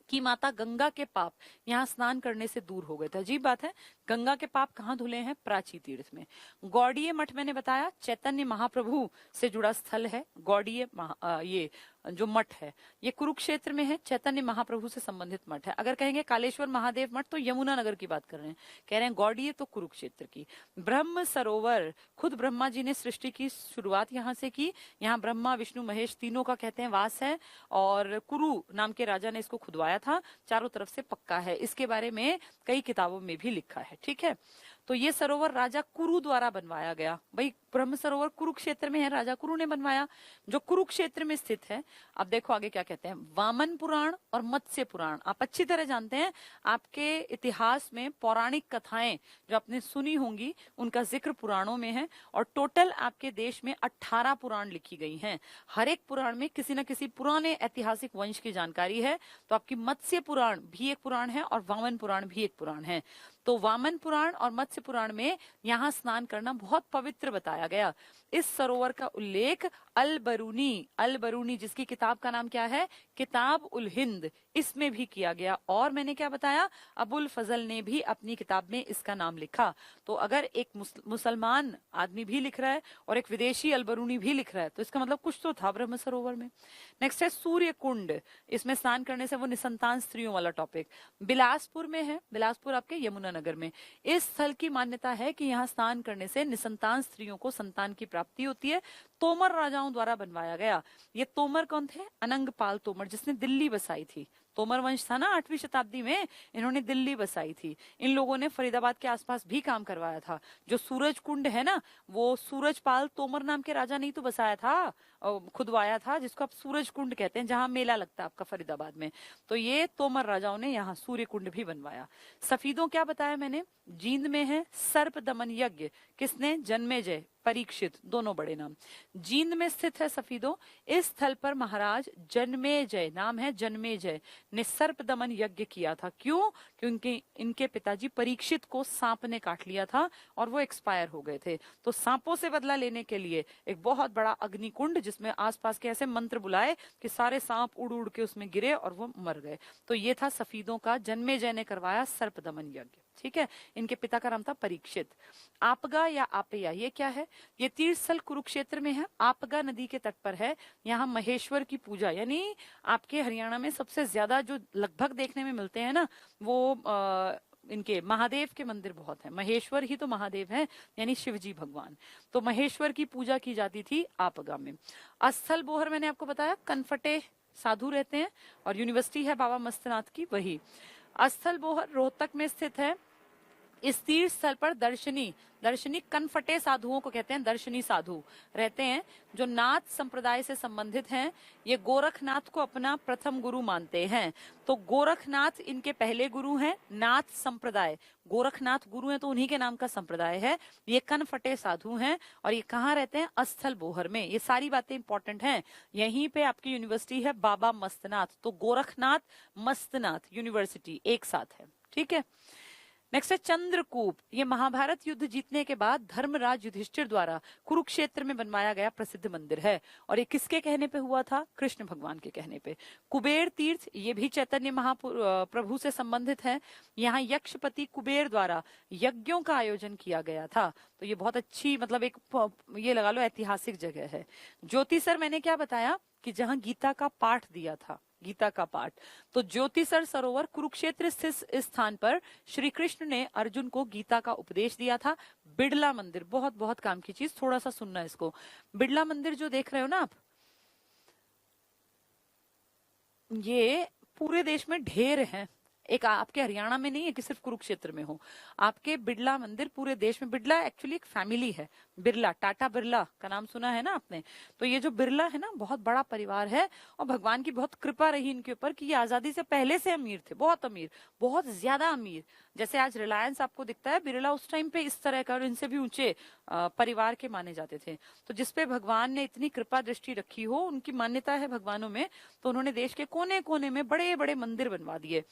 S1: कि माता गंगा के पाप यहाँ स्नान करने से दूर हो गए थे। अजीब बात है, गंगा के पाप कहाँ धुले हैं? प्राची तीर्थ में। गौड़ीय मठ मैंने बताया चैतन्य महाप्रभु से जुड़ा स्थल है। गौड़ीय ये जो मठ है ये कुरुक्षेत्र में है, चैतन्य महाप्रभु से संबंधित मठ है। अगर कहेंगे कालेश्वर महादेव मठ तो यमुनानगर की बात कर रहे हैं, कह रहे हैं गौड़ीय तो कुरुक्षेत्र की। ब्रह्म सरोवर, खुद ब्रह्मा जी ने सृष्टि की शुरुआत यहाँ से की। यहाँ ब्रह्मा विष्णु महेश तीनों का कहते हैं वास है, और कुरु नाम के राजा ने इसको खुदवाया था। चारों तरफ से पक्का है, इसके बारे में कई किताबों में भी लिखा है। ठीक है, तो ये सरोवर राजा कुरु द्वारा बनवाया गया। भाई ब्रह्म सरोवर कुरुक्षेत्र में है, राजा कुरु ने बनवाया, जो कुरुक्षेत्र में स्थित है। अब देखो आगे क्या कहते हैं, वामन पुराण और मत्स्य पुराण आप अच्छी तरह जानते हैं। आपके इतिहास में पौराणिक कथाएं जो आपने सुनी होंगी, उनका जिक्र पुराणों में है, और टोटल आपके देश में 18 पुराण लिखी गई हैं। हर एक पुराण में किसी न किसी पुराने ऐतिहासिक वंश की जानकारी है। तो आपकी मत्स्य पुराण भी एक पुराण है, और वामन पुराण भी एक पुराण है। तो वामन पुराण और मत्स्य पुराण में यहाँ स्नान करना बहुत पवित्र बताया गया। इस सरोवर का उल्लेख अल बरूनी जिसकी किताब का नाम क्या है? किताब उल हिंद, इसमें भी किया गया। और मैंने क्या बताया, अबुल फजल ने भी अपनी किताब में इसका नाम लिखा। तो अगर एक मुसलमान आदमी भी लिख रहा है और एक विदेशी अल बरूनी भी लिख रहा है, तो इसका मतलब कुछ तो था ब्रह्म सरोवर में। नेक्स्ट है सूर्य कुंड, इसमें स्नान करने से वो निसंतान स्त्रियों वाला टॉपिक। बिलासपुर में है, बिलासपुर आपके यमुनानगर में। इस स्थल की मान्यता है कि यहाँ स्नान करने से निसंतान स्त्रियों को संतान की प्राप्ति होती है। तोमर राजाओं द्वारा बनवाया गया। ये तोमर कौन थे? अनंगपाल तोमर, जिसने दिल्ली बसाई थी। तोमर वंश था ना 8वीं शताब्दी में, इन्होंने दिल्ली बसाई थी। इन लोगों ने फरीदाबाद के आसपास भी काम करवाया था। जो सूरज कुंड है ना, वो सूरजपाल तोमर नाम के राजा नहीं तो बसाया था, खुदवाया था, जिसको आप सूरज कुंड कहते हैं, जहां मेला लगता है आपका फरीदाबाद में। तो ये तोमर राजाओं ने यहाँ सूर्य कुंड भी बनवाया। सफीदों क्या बताया मैंने, जींद में है सर्प दमन यज्ञ, किसने? जन्मेजय, परीक्षित, दोनों बड़े नाम। जींद में स्थित है सफीदों। इस स्थल पर महाराज जन्मेजय, नाम है जन्मेजय, ने सर्प दमन यज्ञ किया था। क्यों? क्योंकि इनके पिताजी परीक्षित को सांप ने काट लिया था और वो एक्सपायर हो गए थे। तो सांपों से बदला लेने के लिए एक बहुत बड़ा अग्निकुंड, जिसमें आसपास के ऐसे मंत्र बुलाए कि सारे सांप उड़ उड़ के उसमें गिरे और वो मर गए। तो ये था सफीदों का, जन्मेजय ने करवाया सर्प दमन यज्ञ। ठीक है, इनके पिता का नाम था परीक्षित। आपगा या आपया, ये क्या है? ये तीर्थ स्थल कुरुक्षेत्र में है, आपगा नदी के तट पर है। यहाँ महेश्वर की पूजा, यानी आपके हरियाणा में सबसे ज्यादा जो लगभग देखने में मिलते हैं ना, वो इनके महादेव के मंदिर बहुत हैं। महेश्वर ही तो महादेव हैं, यानी शिव जी भगवान। तो महेश्वर की पूजा की जाती थी आपगा में। अस्थल बोहर मैंने आपको बताया कनफटे साधु रहते हैं, और यूनिवर्सिटी है बाबा मस्तनाथ की वही। अस्थल बोहर रोहतक में स्थित है। इस तीर्थ स्थल पर दर्शनी कनफटे साधुओं को कहते हैं, दर्शनी साधु रहते हैं जो नाथ संप्रदाय से संबंधित हैं। ये गोरखनाथ को अपना प्रथम गुरु मानते हैं। तो गोरखनाथ इनके पहले गुरु हैं। नाथ संप्रदाय, गोरखनाथ गुरु हैं तो उन्हीं के नाम का संप्रदाय है। ये कनफटे साधु हैं और ये कहाँ रहते हैं? अस्थल बोहर में। ये सारी बातें इंपॉर्टेंट हैं। यहीं पे आपकी यूनिवर्सिटी है बाबा मस्तनाथ। तो गोरखनाथ मस्तनाथ यूनिवर्सिटी एक साथ है, ठीक है। नेक्स्ट है चंद्रकूप। ये महाभारत युद्ध जीतने के बाद धर्मराज युधिष्ठिर द्वारा कुरुक्षेत्र में बनवाया गया प्रसिद्ध मंदिर है। और ये किसके कहने पे हुआ था? कृष्ण भगवान के कहने पे। कुबेर तीर्थ, ये भी चैतन्य महाप्रभु से संबंधित है। यहाँ यक्षपति कुबेर द्वारा यज्ञों का आयोजन किया गया था। तो ये बहुत अच्छी, मतलब एक ये लगा लो ऐतिहासिक जगह है। ज्योतिसर मैंने क्या बताया कि जहाँ गीता का पाठ दिया था, गीता का पाठ। तो ज्योतिसर सरोवर कुरुक्षेत्र स्थित इस स्थान पर श्री कृष्ण ने अर्जुन को गीता का उपदेश दिया था। बिड़ला मंदिर, बहुत बहुत काम की चीज, थोड़ा सा सुनना इसको। बिड़ला मंदिर जो देख रहे हो ना आप, ये पूरे देश में ढेर है। एक आपके हरियाणा में नहीं है कि सिर्फ कुरुक्षेत्र में हो। आपके बिड़ला मंदिर पूरे देश में। बिड़ला एक्चुअली एक फैमिली है। बिरला, टाटा बिरला का नाम सुना है ना आपने? तो ये जो बिरला है ना, बहुत बड़ा परिवार है और भगवान की बहुत कृपा रही इनके ऊपर कि ये आजादी से पहले से अमीर थे, बहुत अमीर, बहुत ज्यादा अमीर। जैसे आज रिलायंस आपको दिखता है, बिरला उस टाइम पे इस तरह का और इनसे भी ऊंचे परिवार के माने जाते थे। तो जिसपे भगवान ने इतनी कृपा दृष्टि रखी हो, उनकी मान्यता है भगवानों में, तो उन्होंने देश के कोने कोने में बड़े बड़े मंदिर बनवा दिए।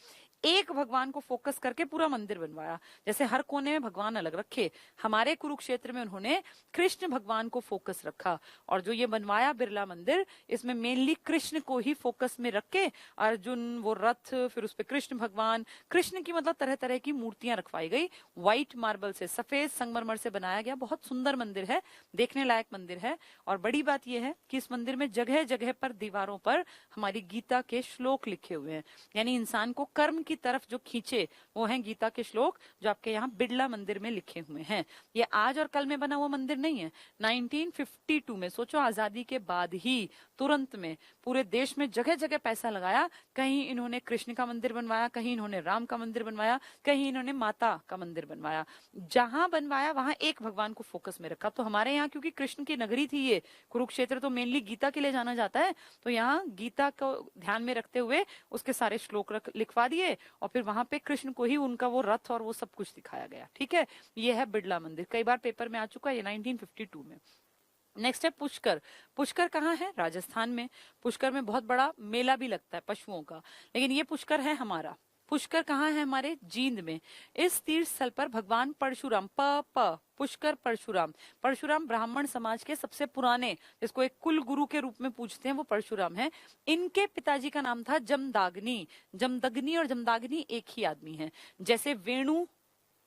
S1: एक भगवान को फोकस करके पूरा मंदिर बनवाया। जैसे हर कोने में भगवान अलग रखे, हमारे कुरुक्षेत्र में उन्होंने कृष्ण भगवान को फोकस रखा। और जो ये बनवाया बिरला मंदिर, इसमें मेनली कृष्ण को ही फोकस में रख के अर्जुन, वो रथ, फिर उस पे कृष्ण भगवान, कृष्ण की मतलब तरह तरह की मूर्तियां रखवाई गई। व्हाइट मार्बल से, सफेद संगमरमर से बनाया गया। बहुत सुंदर मंदिर है, देखने लायक मंदिर है। और बड़ी बात यह है कि इस मंदिर में जगह जगह पर दीवारों पर हमारी गीता के श्लोक लिखे हुए हैं। यानी इंसान को कर्म की तरफ जो खींचे वो हैं गीता के श्लोक, जो आपके यहाँ बिड़ला मंदिर में लिखे हुए हैं। ये आज और कल में बना हुआ मंदिर नहीं है। 1952 में, सोचो आजादी के बाद ही तुरंत में पूरे देश में जगह जगह पैसा लगाया। कहीं इन्होंने कृष्ण का मंदिर बनवाया, कहीं इन्होंने राम का मंदिर बनवाया, कहीं इन्होंने माता का मंदिर बनवाया। जहां बनवाया वहां एक भगवान को फोकस में रखा। तो हमारे यहाँ क्योंकि कृष्ण की नगरी थी ये कुरुक्षेत्र, तो मेनली गीता के लिए जाना जाता है। तो यहाँ गीता को ध्यान में रखते हुए उसके सारे श्लोक लिखवा दिए और फिर वहां पे कृष्ण को ही उनका वो रथ और वो सब कुछ दिखाया गया। ठीक है, ये है बिड़ला मंदिर, कई बार पेपर में आ चुका है, ये 1952 में। नेक्स्ट है पुष्कर। पुष्कर कहाँ है? राजस्थान में। पुष्कर में बहुत बड़ा मेला भी लगता है पशुओं का, लेकिन ये पुष्कर है हमारा। पुष्कर कहाँ है? हमारे जींद में। इस तीर्थ स्थल पर भगवान परशुराम, पुष्कर परशुराम, परशुराम ब्राह्मण समाज के सबसे पुराने, जिसको एक कुल गुरु के रूप में पूछते हैं, वो परशुराम है। इनके पिताजी का नाम था जमदाग्नि। जमदग्नि और जमदाग्नि एक ही आदमी है। जैसे वेणु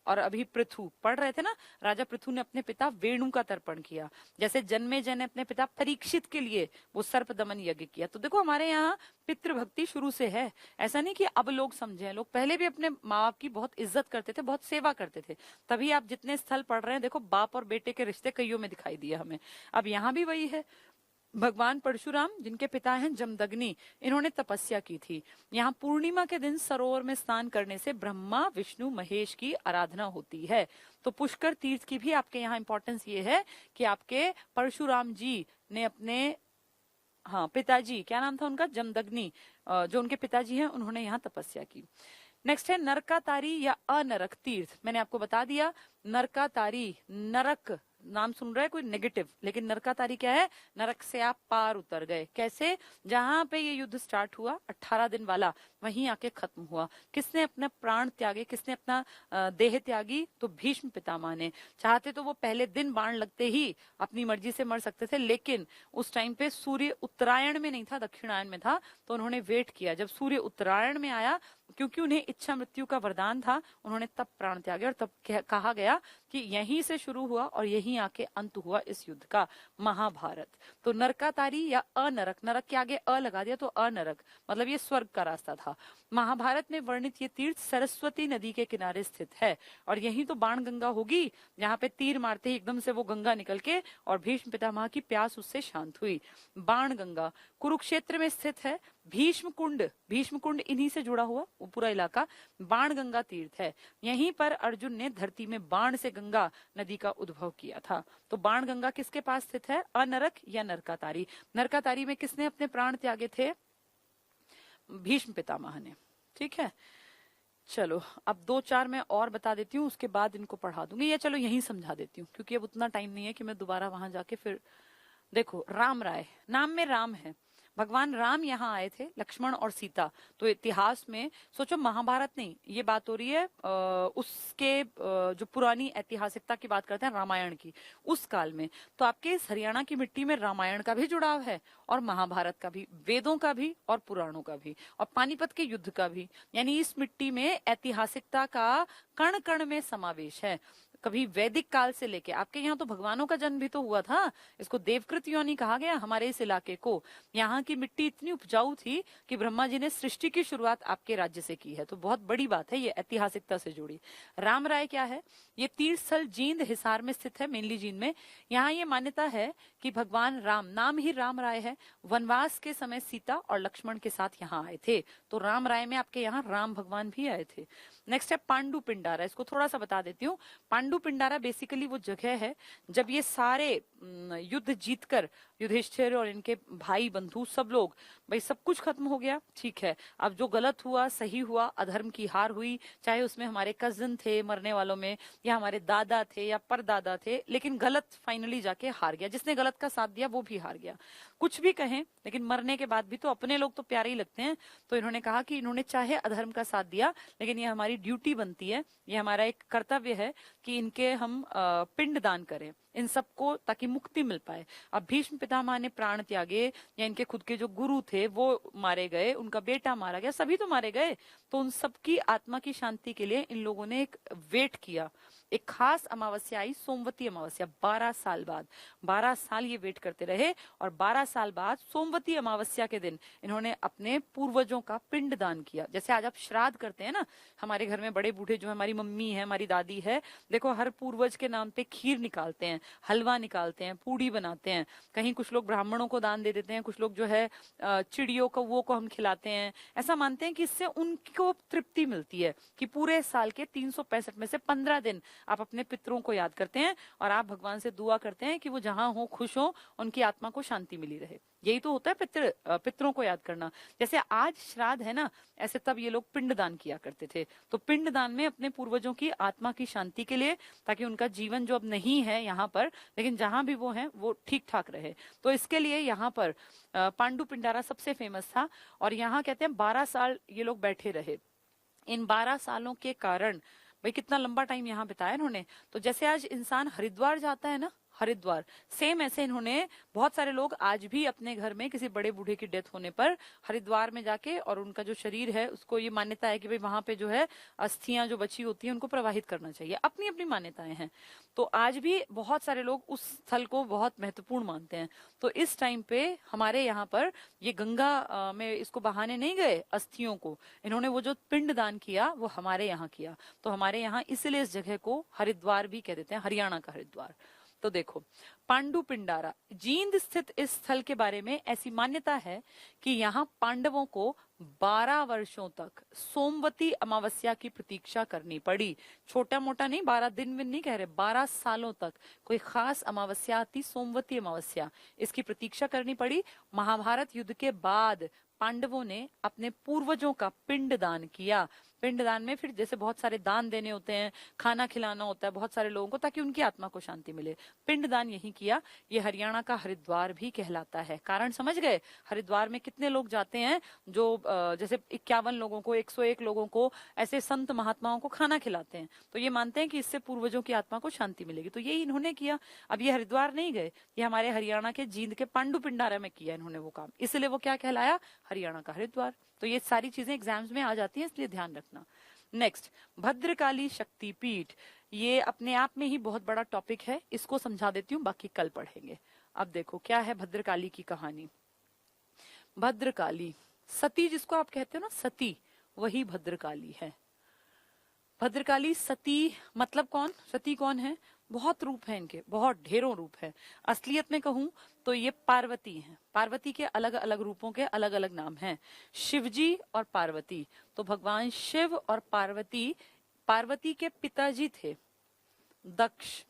S1: और अभी पृथु पढ़ रहे थे ना, राजा पृथु ने अपने पिता वेणु का तर्पण किया। जैसे जन्मेजय ने अपने पिता परीक्षित के लिए वो सर्प दमन यज्ञ किया। तो देखो हमारे यहाँ पितृभक्ति शुरू से है। ऐसा नहीं कि अब लोग समझे, लोग पहले भी अपने माँ बाप की बहुत इज्जत करते थे, बहुत सेवा करते थे। तभी आप जितने स्थल पढ़ रहे हैं, देखो बाप और बेटे के रिश्ते कईयों में दिखाई दिए हमें। अब यहाँ भी वही है। भगवान परशुराम, जिनके पिता हैं जमदग्नि, इन्होंने तपस्या की थी। यहाँ पूर्णिमा के दिन सरोवर में स्नान करने से ब्रह्मा, विष्णु, महेश की आराधना होती है। तो पुष्कर तीर्थ की भी आपके यहाँ इंपॉर्टेंस ये है कि आपके परशुराम जी ने अपने पिताजी, क्या नाम था उनका? जमदग्नि, जो उनके पिताजी हैं, उन्होंने यहाँ तपस्या की। नेक्स्ट है नरकातारी या अनरक तीर्थ। मैंने आपको बता दिया, नरकातारी, नरक नाम सुन रहा है कोई नेगेटिव, लेकिन नरकातारी क्या है? नरक से आप पार उतर गए। कैसे? जहां पे ये युद्ध स्टार्ट हुआ 18 दिन वाला, वहीं आके खत्म हुआ। किसने अपना प्राण त्यागे, किसने अपना देह त्यागी? तो भीष्म पितामह ने। चाहते तो वो पहले दिन बाण लगते ही अपनी मर्जी से मर सकते थे, लेकिन उस टाइम पे सूर्य उत्तरायण में नहीं था, दक्षिणायन में था। तो उन्होंने वेट किया, जब सूर्य उत्तरायण में आया, क्योंकि उन्हें इच्छा मृत्यु का वरदान था, उन्होंने तब प्राण त्यागे। और तब कहा गया कि यहीं से शुरू हुआ और यहीं आके अंत हुआ इस युद्ध का, महाभारत। तो नरकातारी या अनरक, नरक के आगे अ लगा दिया तो अनरक, मतलब ये स्वर्ग का रास्ता था। महाभारत में वर्णित ये तीर्थ सरस्वती नदी के किनारे स्थित है और यही तो बाण गंगा होगी, जहाँ पे तीर मारते ही एकदम से वो गंगा निकल के और भीष्म पितामह की प्यास उससे शांत हुई। बाण गंगा कुरुक्षेत्र में स्थित है। भीष्म कुंड इन्हीं से जुड़ा हुआ वो पूरा इलाका बाण गंगा तीर्थ है। यहीं पर अर्जुन ने धरती में बाण से गंगा नदी का उद्भव किया था। तो बाण गंगा किसके पास स्थित है? अनरक या नरकातारी। नरकातारी में किसने अपने प्राण त्यागे थे? भीष्म पितामह ने। ठीक है, चलो अब 2-4 मैं और बता देती हूँ, उसके बाद इनको पढ़ा दूंगी, या चलो यही समझा देती हूँ क्योंकि अब उतना टाइम नहीं है कि मैं दोबारा वहां जाके फिर। देखो, राम राय, नाम में राम है। भगवान राम यहाँ आए थे, लक्ष्मण और सीता। तो इतिहास में सोचो, महाभारत नहीं, ये बात हो रही है उसके जो पुरानी ऐतिहासिकता की बात करते हैं, रामायण की, उस काल में। तो आपके इस हरियाणा की मिट्टी में रामायण का भी जुड़ाव है और महाभारत का भी, वेदों का भी और पुराणों का भी, और पानीपत के युद्ध का भी। यानी इस मिट्टी में ऐतिहासिकता का कण कण में समावेश है। कभी वैदिक काल से लेके आपके यहाँ तो भगवानों का जन्म भी तो हुआ था। इसको देवकृत योनि कहा गया हमारे इस इलाके को। यहाँ की मिट्टी इतनी उपजाऊ थी कि ब्रह्मा जी ने सृष्टि की शुरुआत आपके राज्य से की है। तो बहुत बड़ी बात है ये, ऐतिहासिकता से जुड़ी। राम राय क्या है? ये तीर्थ स्थल जींद हिसार में स्थित है, मेनली जींद में। यहाँ ये मान्यता है कि भगवान राम, नाम ही राम राय है, वनवास के समय सीता और लक्ष्मण के साथ यहाँ आए थे। तो राम राय में आपके यहाँ राम भगवान भी आए थे। नेक्स्ट है पांडु पिंडारा। इसको थोड़ा सा बता देती हूँ। पांडु पिंडारा बेसिकली वो जगह है जब ये सारे युद्ध जीतकर युधिष्ठिर और इनके भाई बंधु सब लोग, भाई सब कुछ खत्म हो गया, ठीक है, अब जो गलत हुआ सही हुआ, अधर्म की हार हुई, चाहे उसमें हमारे कजिन थे मरने वालों में, या हमारे दादा थे या परदादा थे, लेकिन गलत फाइनली जाके हार गया। जिसने गलत का साथ दिया वो भी हार गया। कुछ भी कहें, लेकिन मरने के बाद भी तो अपने लोग तो प्यारे ही लगते हैं। तो इन्होंने कहा कि इन्होंने चाहे अधर्म का साथ दिया, लेकिन ये हमारी ड्यूटी बनती है, ये हमारा एक कर्तव्य है कि इनके हम पिंड दान करें इन सबको, ताकि मुक्ति मिल पाए। अब भीष्म पितामह ने प्राण त्यागे, या इनके खुद के जो गुरु थे वो मारे गए, उनका बेटा मारा गया, सभी तो मारे गए। तो उन सबकी आत्मा की शांति के लिए इन लोगों ने एक वेट किया। एक खास अमावस्या आई, सोमवती अमावस्या, 12 साल बाद। 12 साल ये वेट करते रहे और 12 साल बाद सोमवती अमावस्या के दिन इन्होंने अपने पूर्वजों का पिंड दान किया। जैसे आज आप श्राद्ध करते हैं ना, हमारे घर में बड़े बूढ़े जो है, हमारी मम्मी है, हमारी दादी है, देखो हर पूर्वज के नाम पे खीर निकालते हैं, हलवा निकालते हैं, पूड़ी बनाते हैं। कहीं कुछ लोग ब्राह्मणों को दान दे देते हैं, कुछ लोग जो है चिड़ियों को, वो को हम खिलाते हैं। ऐसा मानते हैं कि इससे उनको तृप्ति मिलती है कि पूरे साल के 365 में से 15 दिन आप अपने पितरों को याद करते हैं और आप भगवान से दुआ करते हैं कि वो जहां हो खुश हो, उनकी आत्मा को शांति मिली रहे। यही तो होता है पितरों को याद करना। जैसे आज श्राद्ध है ना, ऐसे तब ये लोग पिंड दान किया करते थे। तो पिंड दान में अपने पूर्वजों की आत्मा की शांति के लिए, ताकि उनका जीवन जो अब नहीं है यहाँ पर, लेकिन जहां भी वो है वो ठीक ठाक रहे। तो इसके लिए यहाँ पर पांडु पिंडारा सबसे फेमस था। और यहाँ कहते हैं 12 साल ये लोग बैठे रहे। इन 12 सालों के कारण, भाई कितना लंबा टाइम यहाँ बिताया इन्होंने। तो जैसे आज इंसान हरिद्वार जाता है ना, हरिद्वार, सेम ऐसे इन्होंने, बहुत सारे लोग आज भी अपने घर में किसी बड़े बूढ़े की डेथ होने पर हरिद्वार में जाके, और उनका जो शरीर है उसको ये मान्यता है कि भाई वहां पे जो है अस्थियां जो बची होती हैं उनको प्रवाहित करना चाहिए। अपनी अपनी मान्यताएं हैं। तो आज भी बहुत सारे लोग उस स्थल को बहुत महत्वपूर्ण मानते हैं। तो इस टाइम पे हमारे यहाँ पर ये गंगा में इसको बहाने नहीं गए अस्थियों को, इन्होंने वो जो पिंड दान किया वो हमारे यहाँ किया। तो हमारे यहाँ इसलिए इस जगह को हरिद्वार भी कह देते हैं, हरियाणा का हरिद्वार। तो देखो, पांडु पिंडारा जींद स्थित इस स्थल के बारे में ऐसी मान्यता है कि यहाँ पांडवों को 12 वर्षों तक सोमवती अमावस्या की प्रतीक्षा करनी पड़ी। छोटा मोटा नहीं, 12 दिन नहीं कह रहे, 12 सालों तक कोई खास अमावस्या आती, सोमवती अमावस्या, इसकी प्रतीक्षा करनी पड़ी। महाभारत युद्ध के बाद पांडवों ने अपने पूर्वजों का पिंड दान किया। पिंड दान में फिर जैसे बहुत सारे दान देने होते हैं, खाना खिलाना होता है बहुत सारे लोगों को, ताकि उनकी आत्मा को शांति मिले। पिंड दान यही किया। ये हरियाणा का हरिद्वार भी कहलाता है। कारण समझ गए? हरिद्वार में कितने लोग जाते हैं जो जैसे 51 लोगों को, 101 लोगों को, ऐसे संत महात्माओं को खाना खिलाते हैं। तो ये मानते हैं कि इससे पूर्वजों की आत्मा को शांति मिलेगी। तो यही इन्होंने किया। अब ये हरिद्वार नहीं गए, ये हमारे हरियाणा के जींद के पांडु पिंडारा में किया इन्होंने वो काम, इसलिए वो क्या कहलाया? हरियाणा का हरिद्वार। तो ये सारी चीजें एग्जाम्स में आ जाती हैं, इसलिए ध्यान रखना। नेक्स्ट, भद्रकाली शक्तिपीठ। ये अपने आप में ही बहुत बड़ा टॉपिक है, इसको समझा देती हूँ, बाकी कल पढ़ेंगे। अब देखो क्या है भद्रकाली की कहानी। भद्रकाली, सती जिसको आप कहते हो ना, सती, वही भद्रकाली है। भद्रकाली सती मतलब कौन? सती कौन है? बहुत रूप है इनके, बहुत ढेरों रूप है। असलियत में कहूं तो ये पार्वती हैं। पार्वती के अलग अलग रूपों के अलग अलग नाम हैं। शिवजी और पार्वती, तो भगवान शिव और पार्वती, पार्वती के पिताजी थे दक्ष।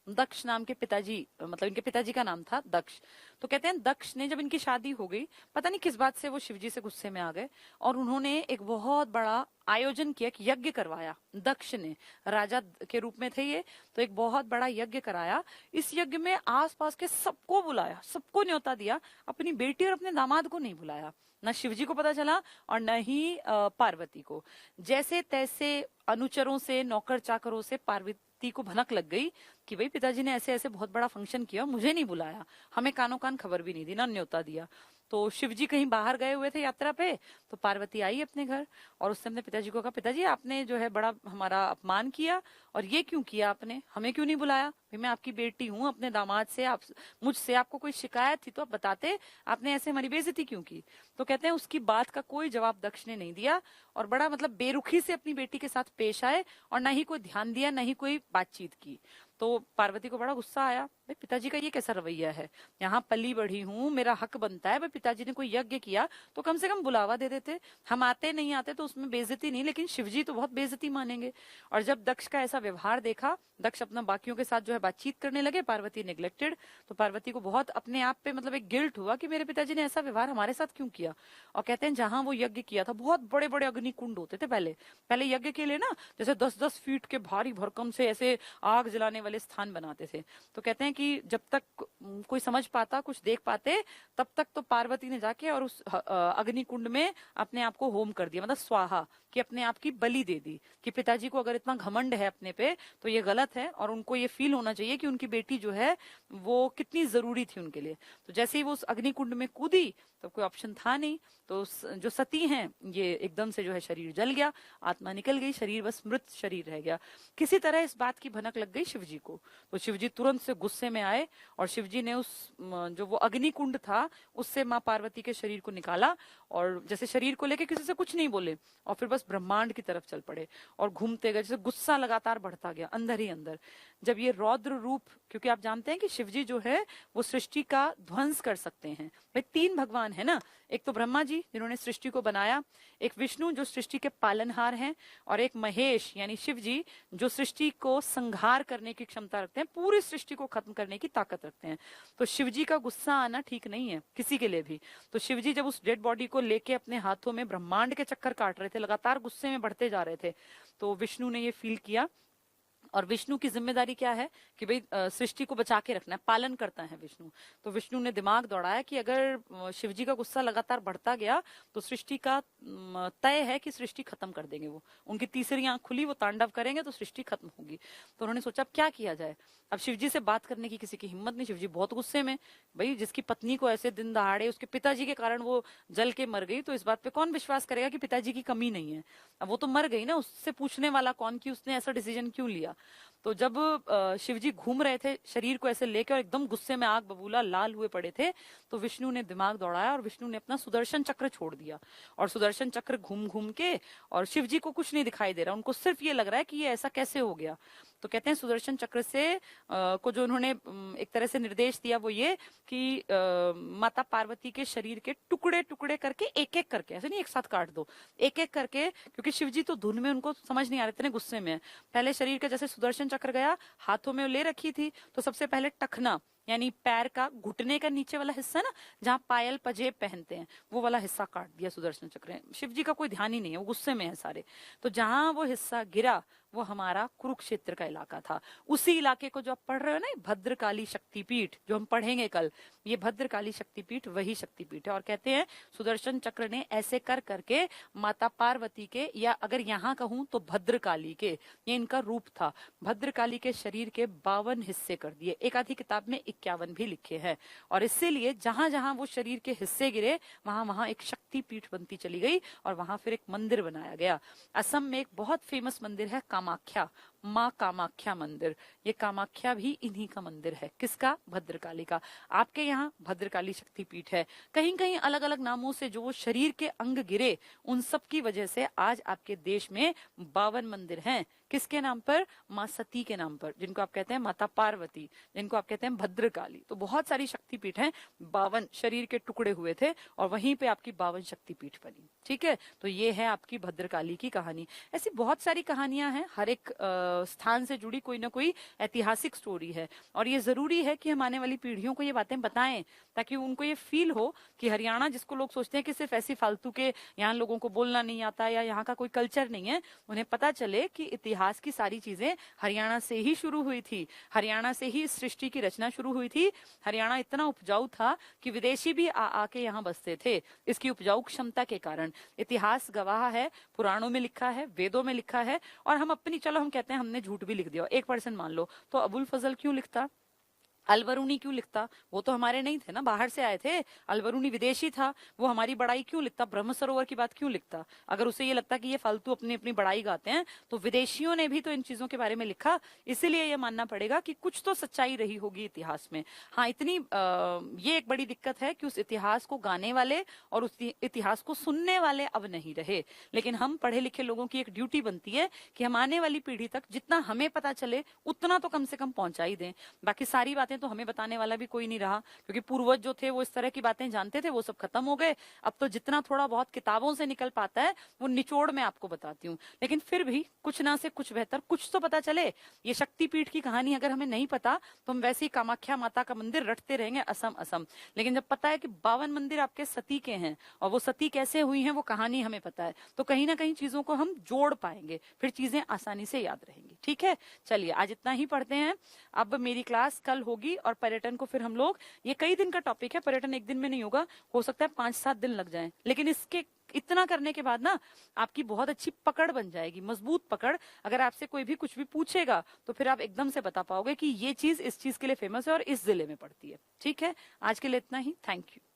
S1: दक्ष नाम के पिताजी, मतलब इनके पिताजी का नाम था दक्ष। तो कहते हैं दक्ष ने, जब इनकी शादी हो गई, पता नहीं किस बात से वो शिवजी से गुस्से में आ गए और उन्होंने एक बहुत बड़ा आयोजन किया, एक यज्ञ करवाया। दक्ष ने, राजा के रूप में थे ये, तो एक बहुत बड़ा यज्ञ कराया। इस यज्ञ में आसपास के सबको बुलाया, सबको न्योता दिया, अपनी बेटी और अपने दामाद को नहीं बुलाया। न शिवजी को पता चला और न ही पार्वती को। जैसे तैसे अनुचरों से, नौकर चाकरों से पार्वती को भनक लग गई कि भाई पिताजी ने ऐसे ऐसे बहुत बड़ा फंक्शन किया, मुझे नहीं बुलाया, हमें कानों कान खबर भी नहीं दी, ना न्योता दिया। तो शिवजी कहीं बाहर गए हुए थे यात्रा पे, तो पार्वती आई अपने घर और उसने अपने पिताजी को कहा, पिताजी आपने जो है बड़ा हमारा अपमान किया, और ये क्यों किया आपने, हमें क्यों नहीं बुलाया? भाई मैं आपकी बेटी हूँ, अपने दामाद से, आप मुझसे आपको कोई शिकायत थी तो आप बताते, आपने ऐसे हमारी बेइज्जती क्यों की? तो कहते हैं उसकी बात का कोई जवाब दक्ष ने नहीं दिया और बड़ा मतलब बेरुखी से अपनी बेटी के साथ पेश आए और ना ही कोई ध्यान दिया, ना ही कोई बातचीत की। तो पार्वती को बड़ा गुस्सा आया, भाई पिताजी का ये कैसा रवैया है, यहाँ पली बढ़ी हूँ, मेरा हक बनता है, भाई पिताजी ने कोई यज्ञ किया तो कम से कम बुलावा दे देते, हम आते नहीं आते तो उसमें बेइज्जती नहीं, लेकिन शिवजी तो बहुत बेइज्जती मानेंगे। और जब दक्ष का ऐसा व्यवहार देखा, दक्ष अपना बाकियों के साथ जो है बातचीत करने लगे, पार्वती नेग्लेक्टेड, तो पार्वती को बहुत अपने आप पे मतलब एक गिल्ट हुआ कि मेरे पिताजी ने ऐसा व्यवहार हमारे साथ क्यों किया। और कहते हैं जहां वो यज्ञ किया था, बहुत बड़े बड़े अग्नि कुंड होते थे पहले, पहले यज्ञ के लिए ना, जैसे 10-10 फीट के भारी भरकम से ऐसे आग जलाने वाले स्थान बनाते थे। तो कहते हैं कि जब तक कोई समझ पाता, कुछ देख पाते, तब तक तो पार्वती ने जाके और उस अग्नि कुंड में अपने आप को होम कर दिया, मतलब स्वाहा, कि अपने आप की बलि दे दी कि पिताजी को अगर इतना घमंड है अपने पे तो ये गलत है और उनको ये फील होना चाहिए कि उनकी बेटी जो है वो कितनी जरूरी थी उनके लिए। तो जैसे ही वो उस अग्नि कुंड में कूदी तो कोई ऑप्शन था नहीं, तो जो सती हैं ये एकदम से जो है शरीर जल गया, आत्मा निकल गई, शरीर बस मृत शरीर रह गया। किसी तरह इस बात की भनक लग गई शिवजी को, तो शिवजी तुरंत से गुस्से में आए और शिवजी ने उस जो वो अग्नि कुंड था उससे माँ पार्वती के शरीर को निकाला और जैसे शरीर को लेके किसी से कुछ नहीं बोले और फिर बस ब्रह्मांड की तरफ चल पड़े और घूमते गए, जैसे गुस्सा लगातार बढ़ता गया अंदर ही अंदर। जब ये रौद्र रूप, क्योंकि आप जानते हैं कि शिवजी जो है वो सृष्टि का ध्वंस कर सकते हैं। भाई 3 भगवान है ना, एक तो ब्रह्मा जी जिन्होंने सृष्टि को बनाया, एक विष्णु जो सृष्टि के पालनहार हैं, और एक महेश यानी शिव जी जो सृष्टि को संहार करने की क्षमता रखते हैं, पूरी सृष्टि को खत्म करने की ताकत रखते हैं। तो शिव जी का गुस्सा आना ठीक नहीं है किसी के लिए भी। तो शिव जी जब उस डेड बॉडी को लेके अपने हाथों में ब्रह्मांड के चक्कर काट रहे थे, लगातार गुस्से में बढ़ते जा रहे थे, तो विष्णु ने ये फील किया। और विष्णु की जिम्मेदारी क्या है कि भाई सृष्टि को बचा के रखना है, पालन करता है विष्णु। तो विष्णु ने दिमाग दौड़ाया कि अगर शिवजी का गुस्सा लगातार बढ़ता गया तो सृष्टि का तय है कि सृष्टि खत्म कर देंगे। वो उनकी तीसरी आंख खुली, वो तांडव करेंगे तो सृष्टि खत्म होगी। तो उन्होंने सोचा अब क्या किया जाए। अब शिवजी से बात करने की किसी की हिम्मत नहीं, शिवजी बहुत गुस्से में, भाई जिसकी पत्नी को ऐसे दिन दहाड़े उसके पिताजी के कारण वो जल के मर गई, तो इस बात पे कौन विश्वास करेगा कि पिताजी की कमी नहीं है। अब वो तो मर गई ना, उससे पूछने वाला कौन कि उसने ऐसा डिसीजन क्यों लिया। तो जब शिवजी घूम रहे थे शरीर को ऐसे लेके और एकदम गुस्से में आग बबूला लाल हुए पड़े थे, तो विष्णु ने दिमाग दौड़ाया और विष्णु ने अपना सुदर्शन चक्र छोड़ दिया। और सुदर्शन चक्र घूम घूम के, और शिवजी को कुछ नहीं दिखाई दे रहा, उनको सिर्फ ये लग रहा है कि ये ऐसा कैसे हो गया। तो कहते हैं सुदर्शन चक्र से को जो उन्होंने एक तरह से निर्देश दिया वो ये कि माता पार्वती के शरीर के टुकड़े टुकड़े करके एक एक करके, ऐसे नहीं एक साथ काट दो, एक एक करके, क्योंकि शिवजी तो धुन में, उनको समझ नहीं आ रहे, इतने गुस्से में। पहले शरीर के जैसे सुदर्शन चक्र गया, हाथों में ले रखी थी, तो सबसे पहले टखना यानी पैर का घुटने का नीचे वाला हिस्सा ना, जहाँ पायल पजेब पहनते हैं, वो वाला हिस्सा काट दिया सुदर्शन चक्र। शिवजी का कोई ध्यान ही नहीं है, वो गुस्से में है सारे। तो जहां वो हिस्सा गिरा वो हमारा कुरुक्षेत्र का इलाका था। उसी इलाके को जो आप पढ़ रहे हो ना, भद्रकाली शक्तिपीठ जो हम पढ़ेंगे कल, ये भद्रकाली शक्तिपीठ वही शक्तिपीठ है। और कहते हैं सुदर्शन चक्र ने ऐसे कर करके माता पार्वती के, या अगर यहाँ कहूं तो भद्रकाली के, ये इनका रूप था, भद्रकाली के शरीर के 52 हिस्से कर दिए। एक आधी किताब में 51 भी लिखे हैं। और इसीलिए जहां जहां वो शरीर के हिस्से गिरे वहां वहां एक शक्तिपीठ बनती चली गई और वहां फिर एक मंदिर बनाया गया। असम में एक बहुत फेमस मंदिर है कामाख्या, माँ कामाख्या मंदिर। ये कामाख्या भी इन्हीं का मंदिर है। किसका? भद्रकाली का। आपके यहाँ भद्रकाली शक्तिपीठ है। कहीं कहीं अलग अलग नामों से जो शरीर के अंग गिरे, उन सब की वजह से आज आपके देश में 52 मंदिर हैं। किसके नाम पर? माँ सती के नाम पर, जिनको आप कहते हैं माता पार्वती, जिनको आप कहते हैं भद्रकाली। तो बहुत सारी शक्तिपीठ हैं। 52 शरीर के टुकड़े हुए थे और वहीं पे आपकी 52 शक्तिपीठ बनी। ठीक है, तो ये है आपकी भद्रकाली की कहानी। ऐसी बहुत सारी कहानियां हैं, हर एक स्थान से जुड़ी कोई ना कोई ऐतिहासिक स्टोरी है। और ये जरूरी है कि हम आने वाली पीढ़ियों को ये बातें बताएं, ताकि उनको ये फील हो कि हरियाणा, जिसको लोग सोचते हैं कि सिर्फ ऐसी फालतू के यहाँ लोगों को बोलना नहीं आता या यहाँ का कोई कल्चर नहीं है, उन्हें पता चले कि इतिहास की सारी चीजें हरियाणा से ही शुरू हुई थी। हरियाणा से ही इस सृष्टि की रचना शुरू हुई थी। हरियाणा इतना उपजाऊ था कि विदेशी भी आके यहाँ बसते थे, इसकी उपजाऊ क्षमता के कारण। इतिहास गवाह है, पुराणों में लिखा है, वेदों में लिखा है। और हम अपनी, चलो हम कहते हैं हमने झूठ भी लिख दिया 1% मान लो, तो अबुल फजल क्यों लिखता? अलबरूनी क्यों लिखता? वो तो हमारे नहीं थे ना, बाहर से आए थे। अलबरूनी विदेशी था, वो हमारी बड़ाई क्यों लिखता? ब्रह्म सरोवर की बात क्यों लिखता? अगर उसे ये लगता कि ये फालतू अपनी अपनी बड़ाई गाते हैं, तो विदेशियों ने भी तो इन चीजों के बारे में लिखा। इसीलिए ये मानना पड़ेगा कि कुछ तो सच्चाई रही होगी इतिहास में। हाँ, इतनी ये एक बड़ी दिक्कत है कि उस इतिहास को गाने वाले और उस इतिहास को सुनने वाले अब नहीं रहे। लेकिन हम पढ़े लिखे लोगों की एक ड्यूटी बनती है कि हम आने वाली पीढ़ी तक जितना हमें पता चले उतना तो कम से कम पहुंचा ही दें। बाकी सारी बातें तो हमें बताने वाला भी कोई नहीं रहा, क्योंकि पूर्वज जो थे वो इस तरह की बातें जानते थे, वो सब खत्म हो गए। अब तो जितना थोड़ा बहुत किताबों से निकल पाता है वो निचोड़ में आपको बताती हूँ। लेकिन फिर भी कुछ ना से कुछ बेहतर कुछ तो पता चले। ये शक्तिपीठ की कहानी अगर हमें नहीं पता तो हम वैसे ही कामाख्या माता का मंदिर रटते रहेंगे असम असम। लेकिन जब पता है कि 52 मंदिर आपके सती के हैं और वो सती कैसे हुई है वो कहानी हमें पता है, तो कहीं ना कहीं चीजों को हम जोड़ पाएंगे, फिर चीजें आसानी से याद रहेंगी। ठीक है, चलिए आज इतना ही पढ़ते हैं। अब मेरी क्लास कल होगी और पर्यटन को फिर हम लोग, ये कई दिन का टॉपिक है, पर्यटन एक दिन में नहीं होगा, हो सकता है 5-7 दिन लग जाएं। लेकिन इसके इतना करने के बाद ना आपकी बहुत अच्छी पकड़ बन जाएगी, मजबूत पकड़। अगर आपसे कोई भी कुछ भी पूछेगा तो फिर आप एकदम से बता पाओगे कि ये चीज इस चीज के लिए फेमस है और इस जिले में पड़ती है। ठीक है, आज के लिए इतना ही। Thank you.